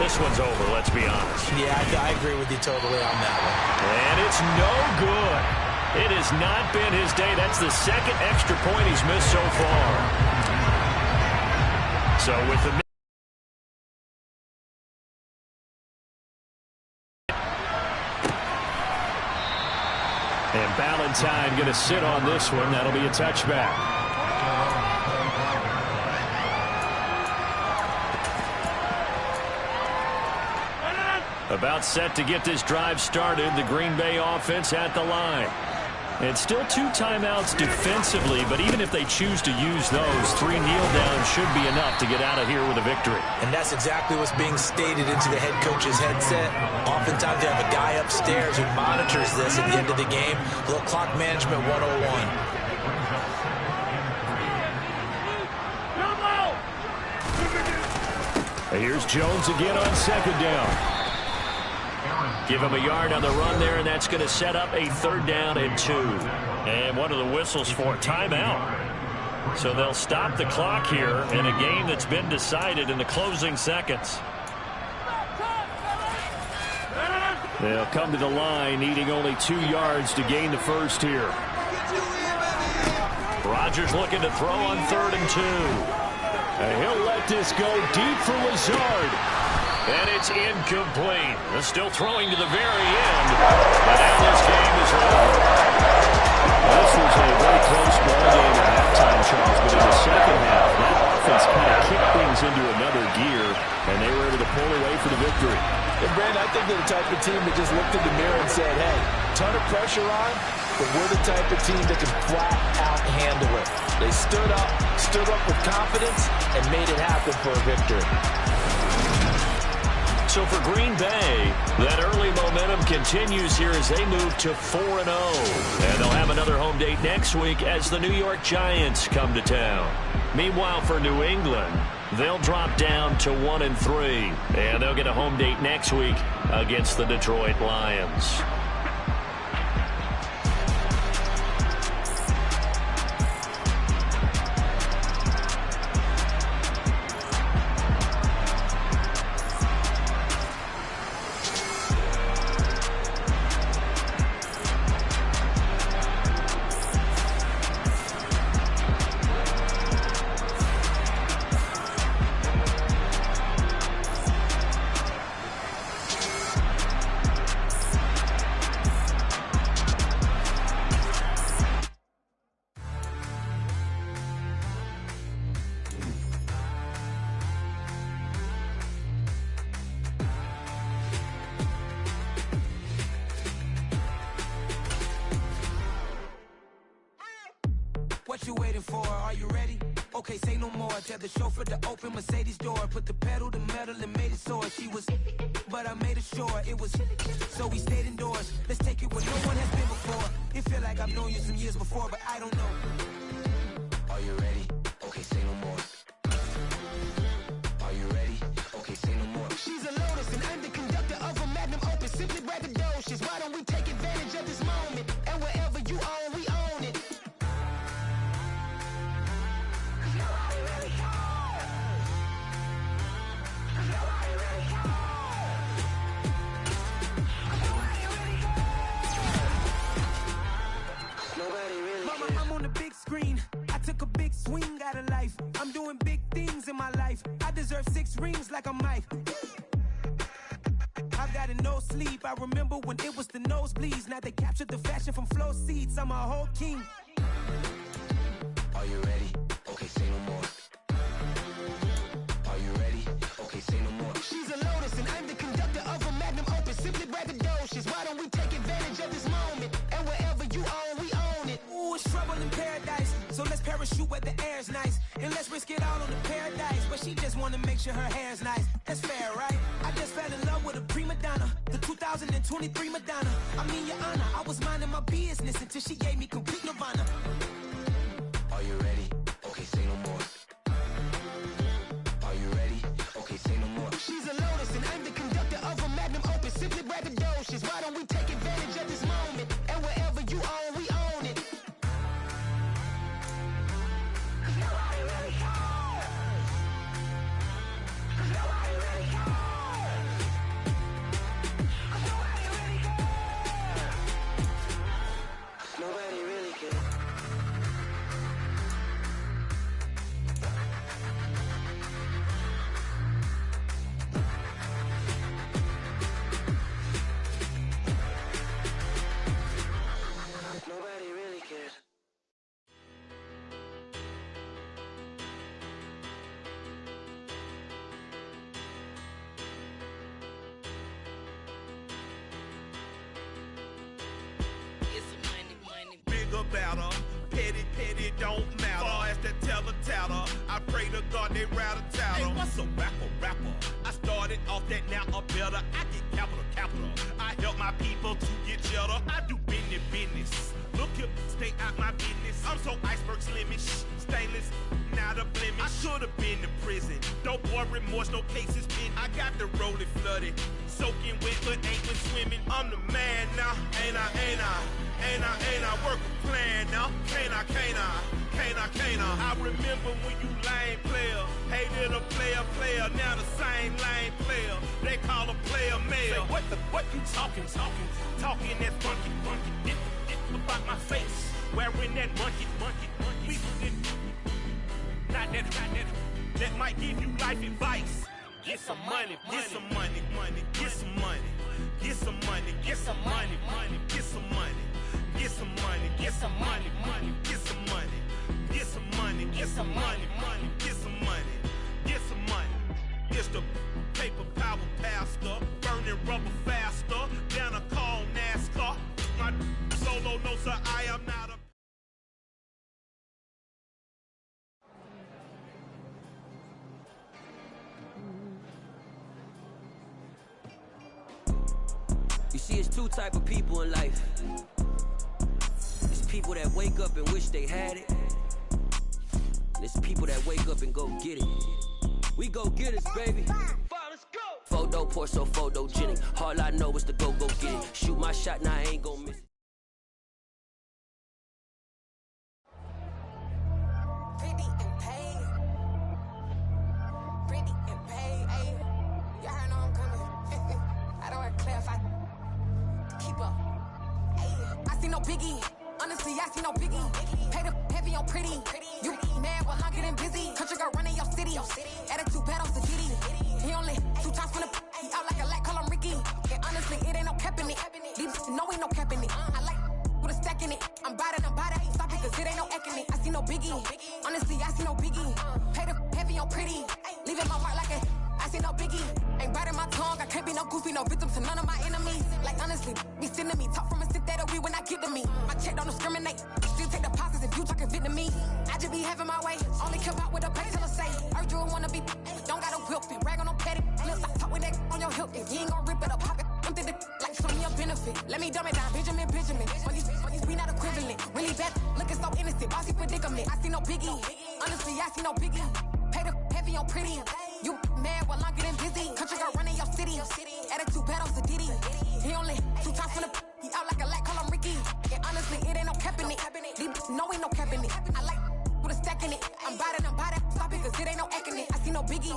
this one's over, let's be honest. Yeah, I agree with you totally on that one. And it's no good. It has not been his day. That's the second extra point he's missed so far. So with the and Ballantyne going to sit on this one. That'll be a touchback. About set to get this drive started. The Green Bay offense at the line. And still 2 timeouts defensively, but even if they choose to use those, 3 kneel downs should be enough to get out of here with a victory. And that's exactly what's being stated into the head coach's headset. Oftentimes they have a guy upstairs who monitors this at the end of the game. A little clock management 101. And here's Jones again on second down. Give him a yard on the run there, and that's going to set up a 3rd down and 2. And one of the whistles for timeout. So they'll stop the clock here in a game that's been decided in the closing seconds. They'll come to the line, needing only 2 yards to gain the first here. Rodgers looking to throw on 3rd and 2. And he'll let this go deep for Lazard. And it's incomplete. They're still throwing to the very end. But now this game is over. This was a very close ball game at halftime, Charles. But in the second half, that offense kind of kicked things into another gear. And they were able to pull away for the victory. And Brandon, I think they're the type of team that just looked in the mirror and said, hey, ton of pressure on, but we're the type of team that can flat out handle it. They stood up with confidence, and made it happen for a victory. So for Green Bay, that early momentum continues here as they move to 4-0. And they'll have another home date next week as the New York Giants come to town. Meanwhile, for New England, they'll drop down to 1-3. And they'll get a home date next week against the Detroit Lions. Are you ready? Okay, say no more. Tell the chauffeur to open Mercedes door. Put the pedal to metal and made it soar. She was, but I made it sure it was. So we stayed indoors. Let's take it where no one has been before. It feel like I've known you some years before, but I don't know. Are you ready? Okay, say no more. Are you ready? Okay, say no more. She's a Lotus and I'm the conductor of a Magnum Opus. Simply braggadocious. Why don't we take advantage of this moment? And wherever you own, we own it. Mama, I'm on the big screen. I took a big swing out of life. I'm doing big things in my life. I deserve 6 rings like a Mike. I've got no sleep. I remember when it was the nosebleeds. Now they captured the fashion from flow seats. I'm a whole king. Are you ready? Okay, say no more. Are you ready? Okay, say no more. She's a Lotus and I'm the conductor of a Magnum Opus. Simply braggadocious. Why don't we take advantage of this moment? And wherever you own, we own it. Ooh, it's trouble in paradise. So let's parachute where the air's nice. And let's risk it all on the paradise. But she just wanna make sure her hair's nice. That's fair, right? I just fell in love with a prima donna. The 2023 Madonna. I mean, your honor, I was minding my business until she gave me complete nirvana. Are you ready? Okay, say no more. Are you ready? Okay, say no more. She's a Lotus and I'm the conductor of a Magnum Opus. Simply braggadocious. Why don't we take advantage of this moment? And wherever you own, we own it. Nobody really cares. Nobody really cares. Nobody really cares. Nobody really cares. Nobody really cares. Bigger, better, petty, don't matter. Far as the teller, I pray to God they rattle tattle. Hey, what's a rapper? I started off that, now I'm better. I get capital. I help my people to get cheddar. I do business. Look here, stay out my business. I'm so iceberg slimmish, stainless, not a blemish. I should've been to prison. Don't boy remorse, no cases pinned. I got the rolling flooded, soaking wet, but ain't been swimming. I'm the man now, ain't I? Work a plan now, can't I? I remember when you lame player, hated a player, now the same lame player. They call a player male. Say, what you talking that funky, about my face, wearing that monkey. We not that might give you life advice. Get some money. It's the paper power pastor, burning rubber faster than a call NASCAR. My solo no sir, I am not a. You see, it's 2 type of people in life. It's people that wake up and wish they had it. And it's people that wake up and go get it. We go get it, baby. Let's go. Photo poor, so photogenic. All I know is to go get it. Shoot my shot, now I ain't gon' miss it. Pretty and paid. Ayy. Y'all heard know I'm coming. I don't want to clarify. Keep up. Ayy. I see no biggie. Honestly, I see no biggie. Pay the heavy on pretty. You mad, well, I'm getting busy. Country girl running your city. Attitude bad on Sadidi. He only 2 times from the he out like a lack, call him Ricky. And honestly, it ain't no cap in it. These know ain't no cap in it. I like with a stack in it. I'm bad. Stop it, cause it ain't no acting it. I see no biggie. Honestly, I see no biggie. Pay the heavy on pretty. Leaving my mark like a I I see no biggie. Ain't biting my tongue, I can't be no goofy, no victim to none of my enemies. Like honestly, be sending me talk from a stick that'll be when I get to me. My check don't discriminate, still take deposits if you talking Vietnamese. I just be having my way, only care about what the pay teller say. Heard you wanna be, don't gotta whip it, rag on no petty lips. I talk with that on your hip, if you ain't gon' rip it up, pop it. Empty the like show me a benefit. Let me dumb it down, Benjamin. We not equivalent, really bad, looking so innocent, bossy predicament. I see no biggie, honestly, I see no biggie. Pay the heavy on pretty. You mad while I'm getting busy. Country girl running your city. Attitude battles a ditty. He only 2 times from the he out like a lack, call him Ricky. And honestly, it ain't no cap in it. No, ain't no cap in it. I like with a stack in it. I'm about it. Stop it, cause it ain't no acting it. I see no biggie.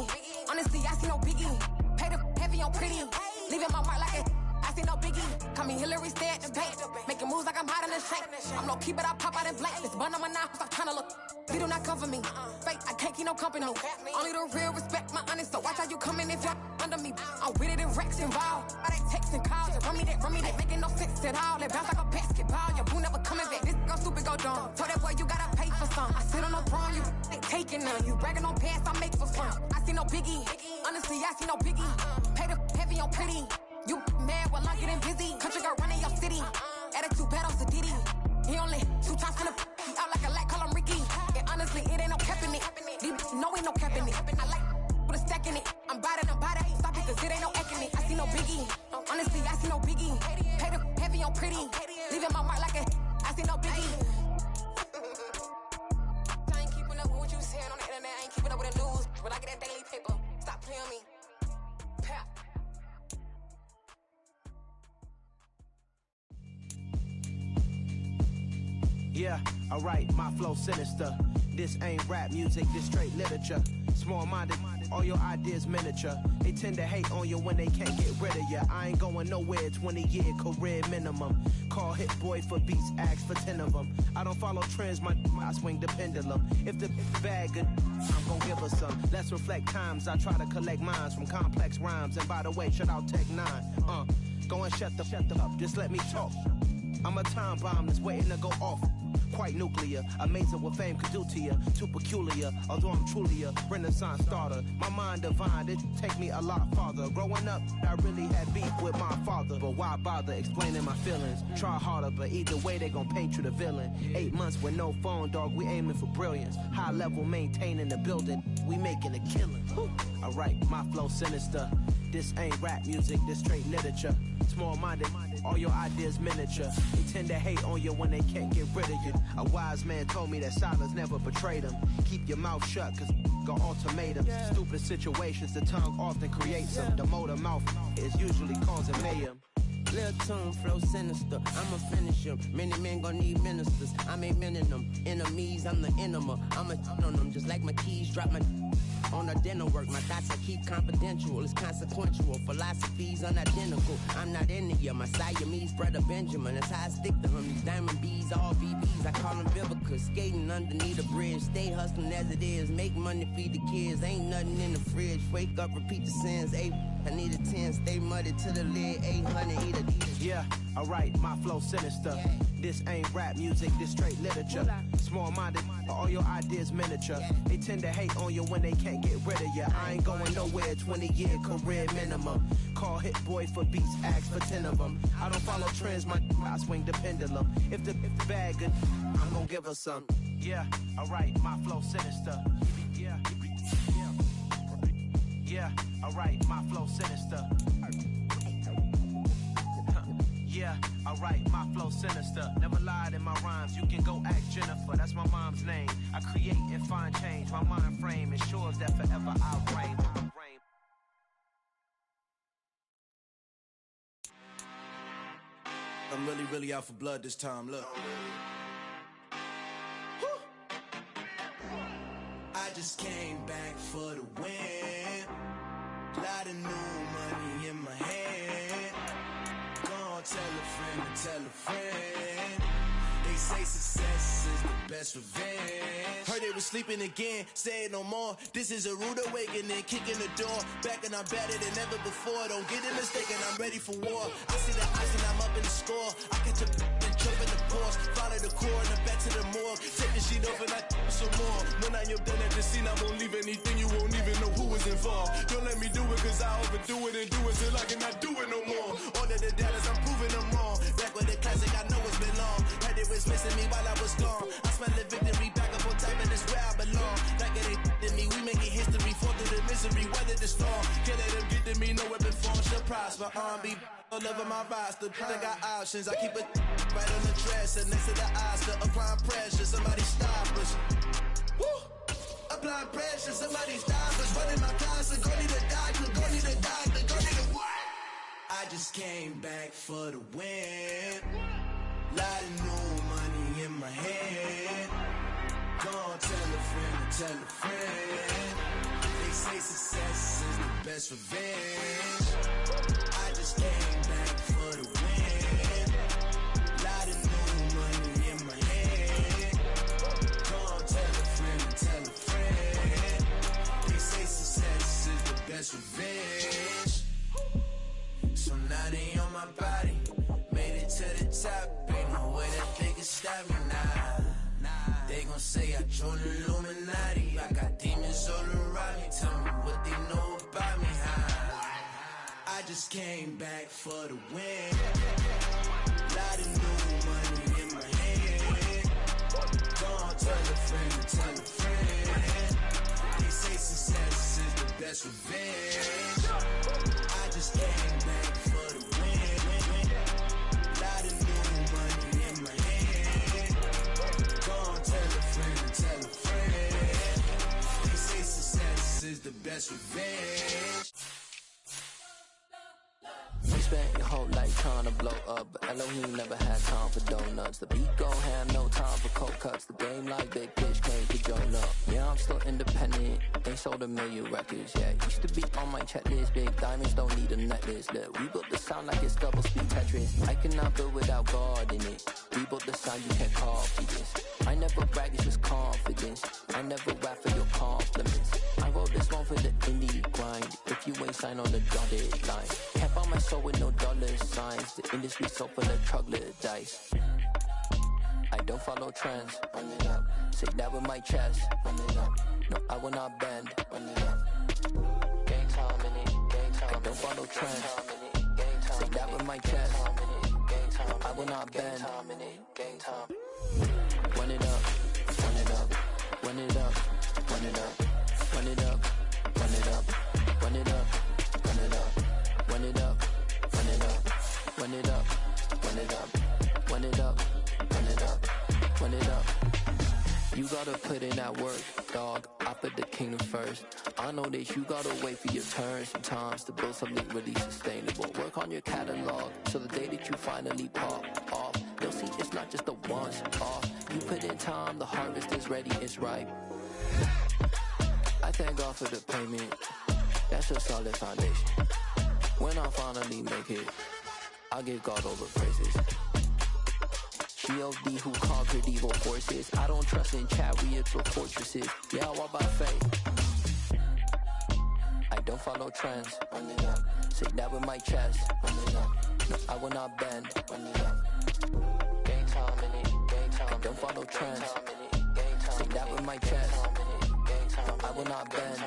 Honestly, I see no biggie. Pay the heavy on pretty. Leaving my mark like it. I see no biggie. Call me Hillary, stay at the bank. Making moves like I'm hot in the shank. I'm no keep it, I pop out in blank. This bun on my knife, stop trying to look. They do not cover me. Fake, I can't keep no company. Only the real respect my honest. So watch how you coming if y'all under me. I'm with it in Rex involved. I they texting calls and run me that. Making no sense at all. They bounce like a basketball. Your boo never coming back. This go stupid, go dumb. Told that boy you gotta pay for some. I sit on no throne, you ain't taking none. You bragging on pants, I make for fun. I see no biggie. Honestly, I see no biggie. Pay the heavy on pretty. You mad while I'm getting busy. Country girl running your city. Attitude battles a ditty. He only 2 times from the he out like a lack, call him Ricky. And honestly, it ain't no cap in it. No, ain't no cap in it. I like with a stack in it. I'm about it. Stop it, cause it ain't no acting it. I see no biggie. Honestly, I see no biggie. Pay the heavy on pretty. Leaving my mark like a I see no biggie. I ain't keeping up with what you saying on the internet. I ain't keeping up with the news. When I get that daily paper, stop playing me. Pap. Yeah, alright, my flow sinister. This ain't rap music, this straight literature. Small-minded, all your ideas miniature. They tend to hate on you when they can't get rid of you. I ain't going nowhere, 20-year career minimum. Call Hit Boy for beats, ask for 10 of them. I don't follow trends, I swing the pendulum. If the bag good, I'm gon' give her some. Let's reflect times, I try to collect minds from complex rhymes. And by the way, shout out Tech 9. Go and shut the up, just let me talk. I'm a time bomb that's waiting to go off. Quite nuclear, amazing what fame could do to you. Too peculiar, although I'm truly a renaissance starter. My mind divine, it take me a lot farther. Growing up, I really had beef with my father. But why bother explaining my feelings? Try harder, but either way they gon' paint you the villain. 8 months with no phone, dog, we aiming for brilliance. High level maintaining the building, we making a killing. Alright, my flow sinister. This ain't rap music, this straight literature. Small-minded, all your ideas miniature. They tend to hate on you when they can't get rid of you. A wise man told me that silence never betrayed him. Keep your mouth shut, cause got ultimatums. Stupid situations, the tongue often creates them. The motor mouth is usually causing mayhem. Lil' tune, flow sinister, I'ma finish him. Many men gon' need ministers, I'm aiming them. Enemies, I'm the enema, I'ma on them. Just like my keys, drop my on the dental work. My thoughts I keep confidential, it's consequential. Philosophies unidentical, I'm not into you. My Siamese brother Benjamin, that's how I stick to him. These diamond bees, all BBs, I call them Vivica. Skating underneath a bridge, stay hustling as it is. Make money, feed the kids, ain't nothing in the fridge. Wake up, repeat the sins, I need a 10, stay muddy to the lid, 800, eat a Yeah, alright, my flow sinister. This ain't rap music, this straight literature. Small-minded, all your ideas miniature. They tend to hate on you when they can't get rid of you. I ain't going nowhere, 20-year career minimum. Call Hit Boy for beats, ask for 10 of them. I don't follow trends, I swing the pendulum. If the bag good, I'm gon' give her some. Yeah, alright, my flow sinister. Yeah, alright, my flow sinister. Yeah, alright, my flow sinister. Never lied in my rhymes, you can go ask Jennifer, that's my mom's name. I create and find change, my mind frame ensures that forever I'll reign. I'm really out for blood this time, look. I just came back for the win. Lot of new money in my hand. Gonna tell a friend. They say success is the best revenge. Heard they was sleeping again, say it no more. This is a rude awakening, kicking the door. Back and I'm better than ever before. Don't get it mistaken, I'm ready for war. I see the ice and I'm up in the score. I catch a and jump in the pause. Follow the core and back to the morgue. Take the sheet off and I some more. When I am done at the scene, I won't leave anything. You won't even know who was in involved. Don't let me do it cause I overdo it and do it till I cannot do it no more. Order the doubters, I'm proving them wrong. Back with the classic, I know it's been long. Had it was missing me while I was gone. I smell the victory back up on top and it's where I belong. Like it ain't to me, we making history. Fall through the misery, weather the storm. Can't let them get to me, no weapon form shall prosper. Be all over my roster, I got options. I keep it right on the dresser, next to the Oscar. Applying pressure, somebody stop us. Woo! Applying pressure, somebody stop us. Running my closet, go need a doctor, go need a doctor, go need a what? I just came back for the win. Lot of new money in my hand. Go on, tell a friend, tell a friend. They say success is the best revenge. I just came back for the win. Lot of new money in my hand. Go on, tell a friend, tell a friend. They say success is the best revenge. So now they on my body. Made it to the top. Ain't no way that they can stop me now. They gon' say I joined the Illuminati. I got demons all around me. Tell me what they know about me. I just came back for the win. Lot of new money in my hand. Go on, tell a friend, tell a friend. They say success is the best revenge. I just came back for the win. Lot of new money in my hand. Go on, tell a friend, tell a friend. They say success is the best revenge. You spent your whole life trying to blow up, but Elohim never had time for donuts. The beat gon' have no time for cold cuts. The game like Big Fish came to join up. Yeah, I'm still independent, ain't sold 1 million records yet. Used to be on my checklist, big diamonds don't need a necklace. Look, we built the sound like it's double speed Tetris. I cannot build without God in it. We built the sound you can't copy this. I never brag, it's just confidence. I never rap for your compliments. I wrote this one for the indie grind. If you ain't signed on the dotted line, can't buy my soul with no dollar signs. The industry so full of troglodytes. I don't follow trends. Run it up. Say that with my chest. Run it up. No, I will not bend. Run it up. Gang time in it. Gang time. I don't follow trends. Say that with my chest. No, I will not bend. Gang time. Run it up. Run it up. Run it up. Run it up. Run it up. Run it up. Run it up. Run it up. Run it up. Run it up. Run it up. Run it up. Run it up. Run it up. Run it up. You gotta put in that work, dog. I put the kingdom first. I know that you gotta wait for your turn sometimes to build something really sustainable. Work on your catalog, so the day that you finally pop off, you'll see it's not just a once off. You put in time, the harvest is ready, it's ripe. I thank God for the payment. That's a solid foundation. When I finally make it, I'll give God all the praises. G.O.D. who conquered evil forces. I don't trust in chariots or fortresses. Yeah, I walk by faith. I don't follow trends. Run it up. Say that with my chest. Run it up. No, I will not bend. Run it up. Gang time in it. Gang time. I don't follow trends. Say that with my chest. No, I will not bend.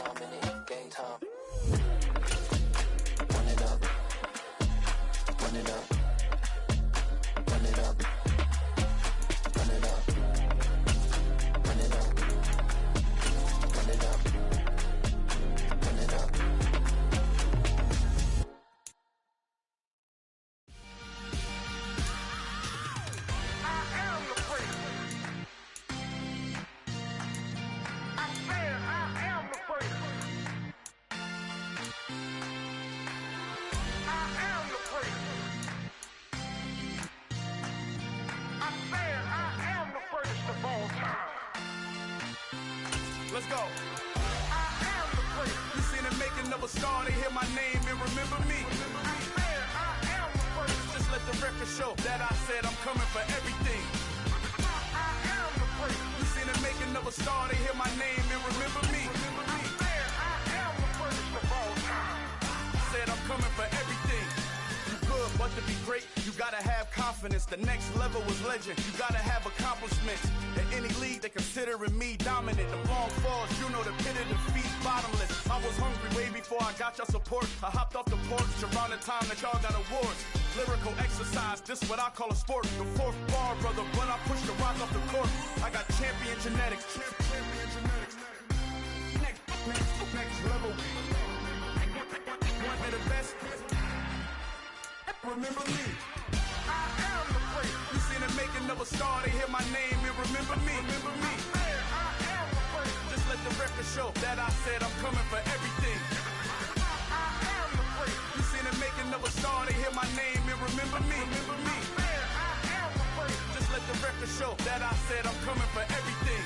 Gang time. Run it up. Run it up. Run it up. Run it up. Run it up. Run it up. Run it up. I am the prince. I said I am the prince. I am the prince. I said I am the greatest of all time. Let's go. I am the prince. You seen the making of a star, they hear my name and remember me. I said I am the prince. Just let the record show that I said I'm coming for everything. I am the prince. You seen the making of a star, they hear my name and remember me. I said I am the greatest of all time. Said I'm coming for everything. You good, but to be great, you gotta have confidence. The next level was legend. You gotta have accomplishments. In any league, they considering me dominant. The long falls, you know the pit of defeat, bottomless. I was hungry way before I got your support. I hopped off the porch around the time that y'all got awards. Lyrical exercise, this what I call a sport. The fourth bar, brother, when I push the rock off the court. I got champion genetics. Champion genetics. Next level. One of the best. Remember me. I am the great. You seen the making of a star, they hear my name and remember me. Remember me. I am the great. Just let the record show that I said I'm coming for everything. I am the great. You seen the making of a star, they hear my name and remember me. Remember me. I am the great. Just let the record show that I said I'm coming for everything.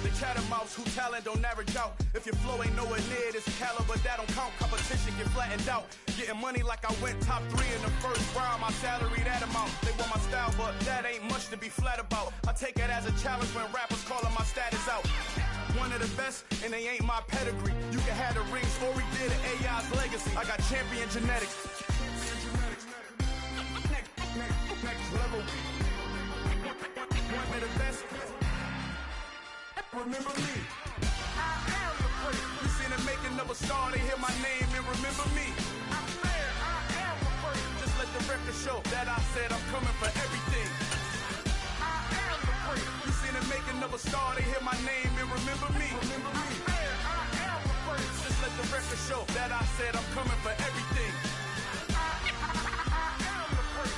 The chattermouths who talent don't average out. If your flow ain't nowhere near this caliber, that don't count. Competition get flattened out. Getting money like I went top 3 in the first round. My salary that amount. They want my style, but that ain't much to be flat about. I take it as a challenge when rappers calling my status out. One of the best, and they ain't my pedigree. You can have the rings, or we did an AI's legacy. I got champion genetics. Next level. One of the best. Remember me. I am the great. You seen the making of a star, they hear my name and remember me. I am the great. Just let the record show that I said I'm coming for everything. I am the great. You seen the making of a star, they hear my name and remember me. Remember me. I am the great. Just let the record show that I said I'm coming for everything. I am the great.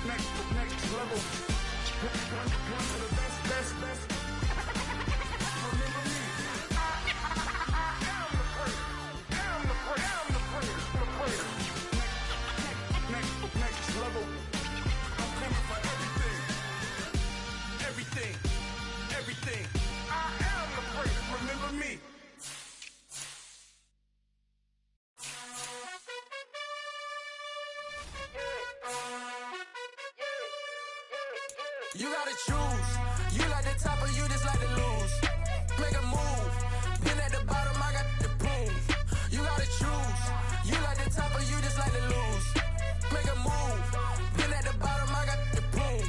Next level. One of the best. Next level. I'm coming for everything. Everything. I am the great. Remember me. You gotta choose. You like the top or you just like to lose. Make a move. Been at the bottom, I got the proof. You gotta choose. You like the top or you just like to lose. Make a move. Been at the bottom, I got the proof.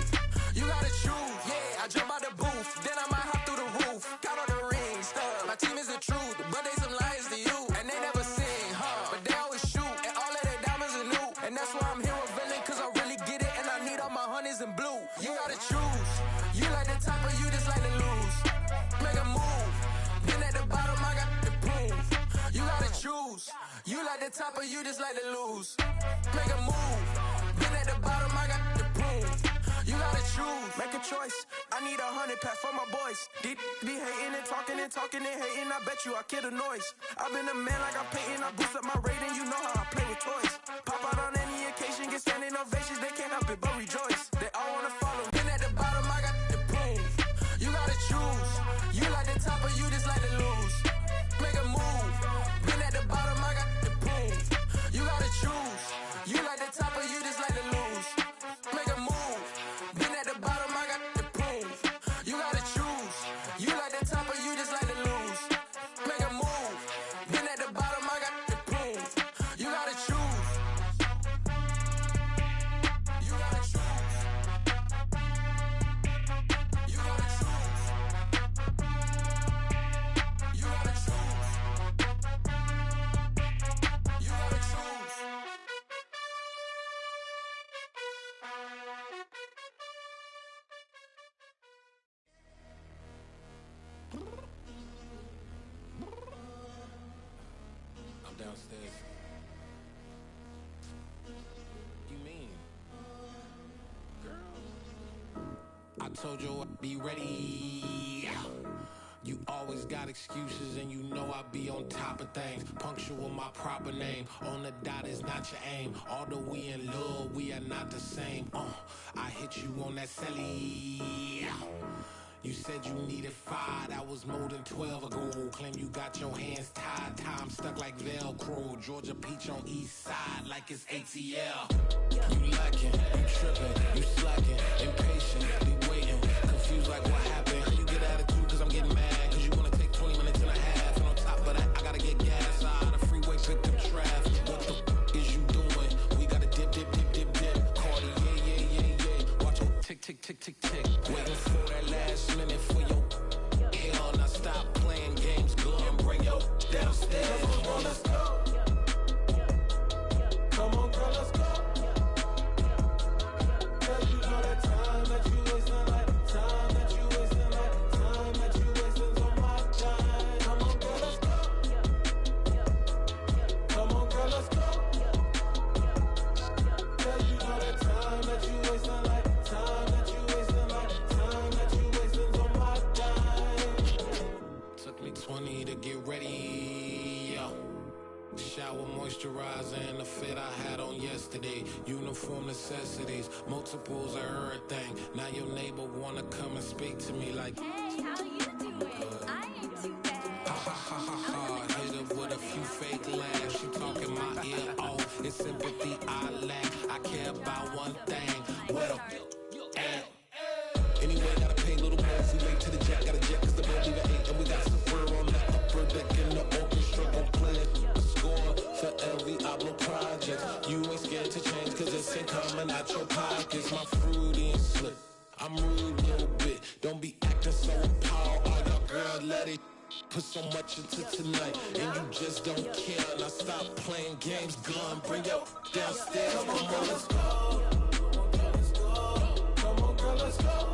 You gotta choose. Yeah, I jump out the booth. Then I might hop through the roof. Count all the rings. My team is the truth, but they some liars to you. And they never sing, but they always shoot. And all of their diamonds are new. And that's why I'm here with villain, cause I really get it. And I need all my honeys in blue. You gotta choose. You like the top or you just like to lose. Make a move. Been at the bottom, I got the proof. You gotta choose. You like the top or you just like to lose. Make a move. Been at the bottom, I got the proof. You gotta choose. Make a choice. I need 100 pack for my boys. Deep be hating and talking and hating. I bet you I kill the noise. I've been a man like I'm painting. I boost up my rating. You know how I play with toys. Pop out on any occasion, get standing ovations. They can't help it but rejoice. They all wanna follow. Been at the bottom, I got the proof. You gotta choose. You like the top or you just like to lose. Make a move. Been at the bottom, I got the proof. You gotta choose. You like the top or you just like to lose. Make a move. Been at the bottom, I got the proof. You gotta choose. You like the top or you just like to lose. Make a move. Been at the bottom, I got the proof. You gotta choose. You gotta choose. You gotta choose. You gotta choose. You gotta choose. I'm downstairs. You mean? Girl, I told you I'd be ready. You always got excuses and you know I be on top of things. Punctual my proper name. On the dot is not your aim. Although we in love, we are not the same. I hit you on that celly. You said you needed 5, that was more than 12 ago. Claim you got your hands tied, time stuck like Velcro. Georgia Peach on east side like it's ATL. You lacking, you tripping, you slacking, impatient, be waiting, confused like what happened. You get attitude cause I'm getting mad, cause you wanna take 20 minutes and a half. And on top of that, I gotta get gas out of the freeway, pick up traffic. What the is you doing? We gotta dip. Cardi, yeah. Watch your tick. Waiting for that last minute for your hell. Now stop playing games, go and bring your downstairs. Shower moisturizer and the fit I had on yesterday. Uniform necessities, multiples of everything. Now your neighbor wanna come and speak to me like, hey, how you doing? I ain't too bad. ha ha ha ha ha. Hit her with a few fake laughs. She talking my ear off. It's sympathy I lack. I care about one thing. What a at. Anyway, gotta pay a little more. We late to the jet, got a jet cause the bed leave at 8. And we got Safari on the upper deck in the orchestra. Gon' play a score for every album project. You ain't scared to change cause this ain't coming out your pockets. My fruity and slick, I'm rude a little bit. Don't be acting so appalled. All y'all girl, let it put so much into tonight. And you just don't care. Now stop playing games, gun. Bring your downstairs. Come on, let's go. Come on, girl, let's go.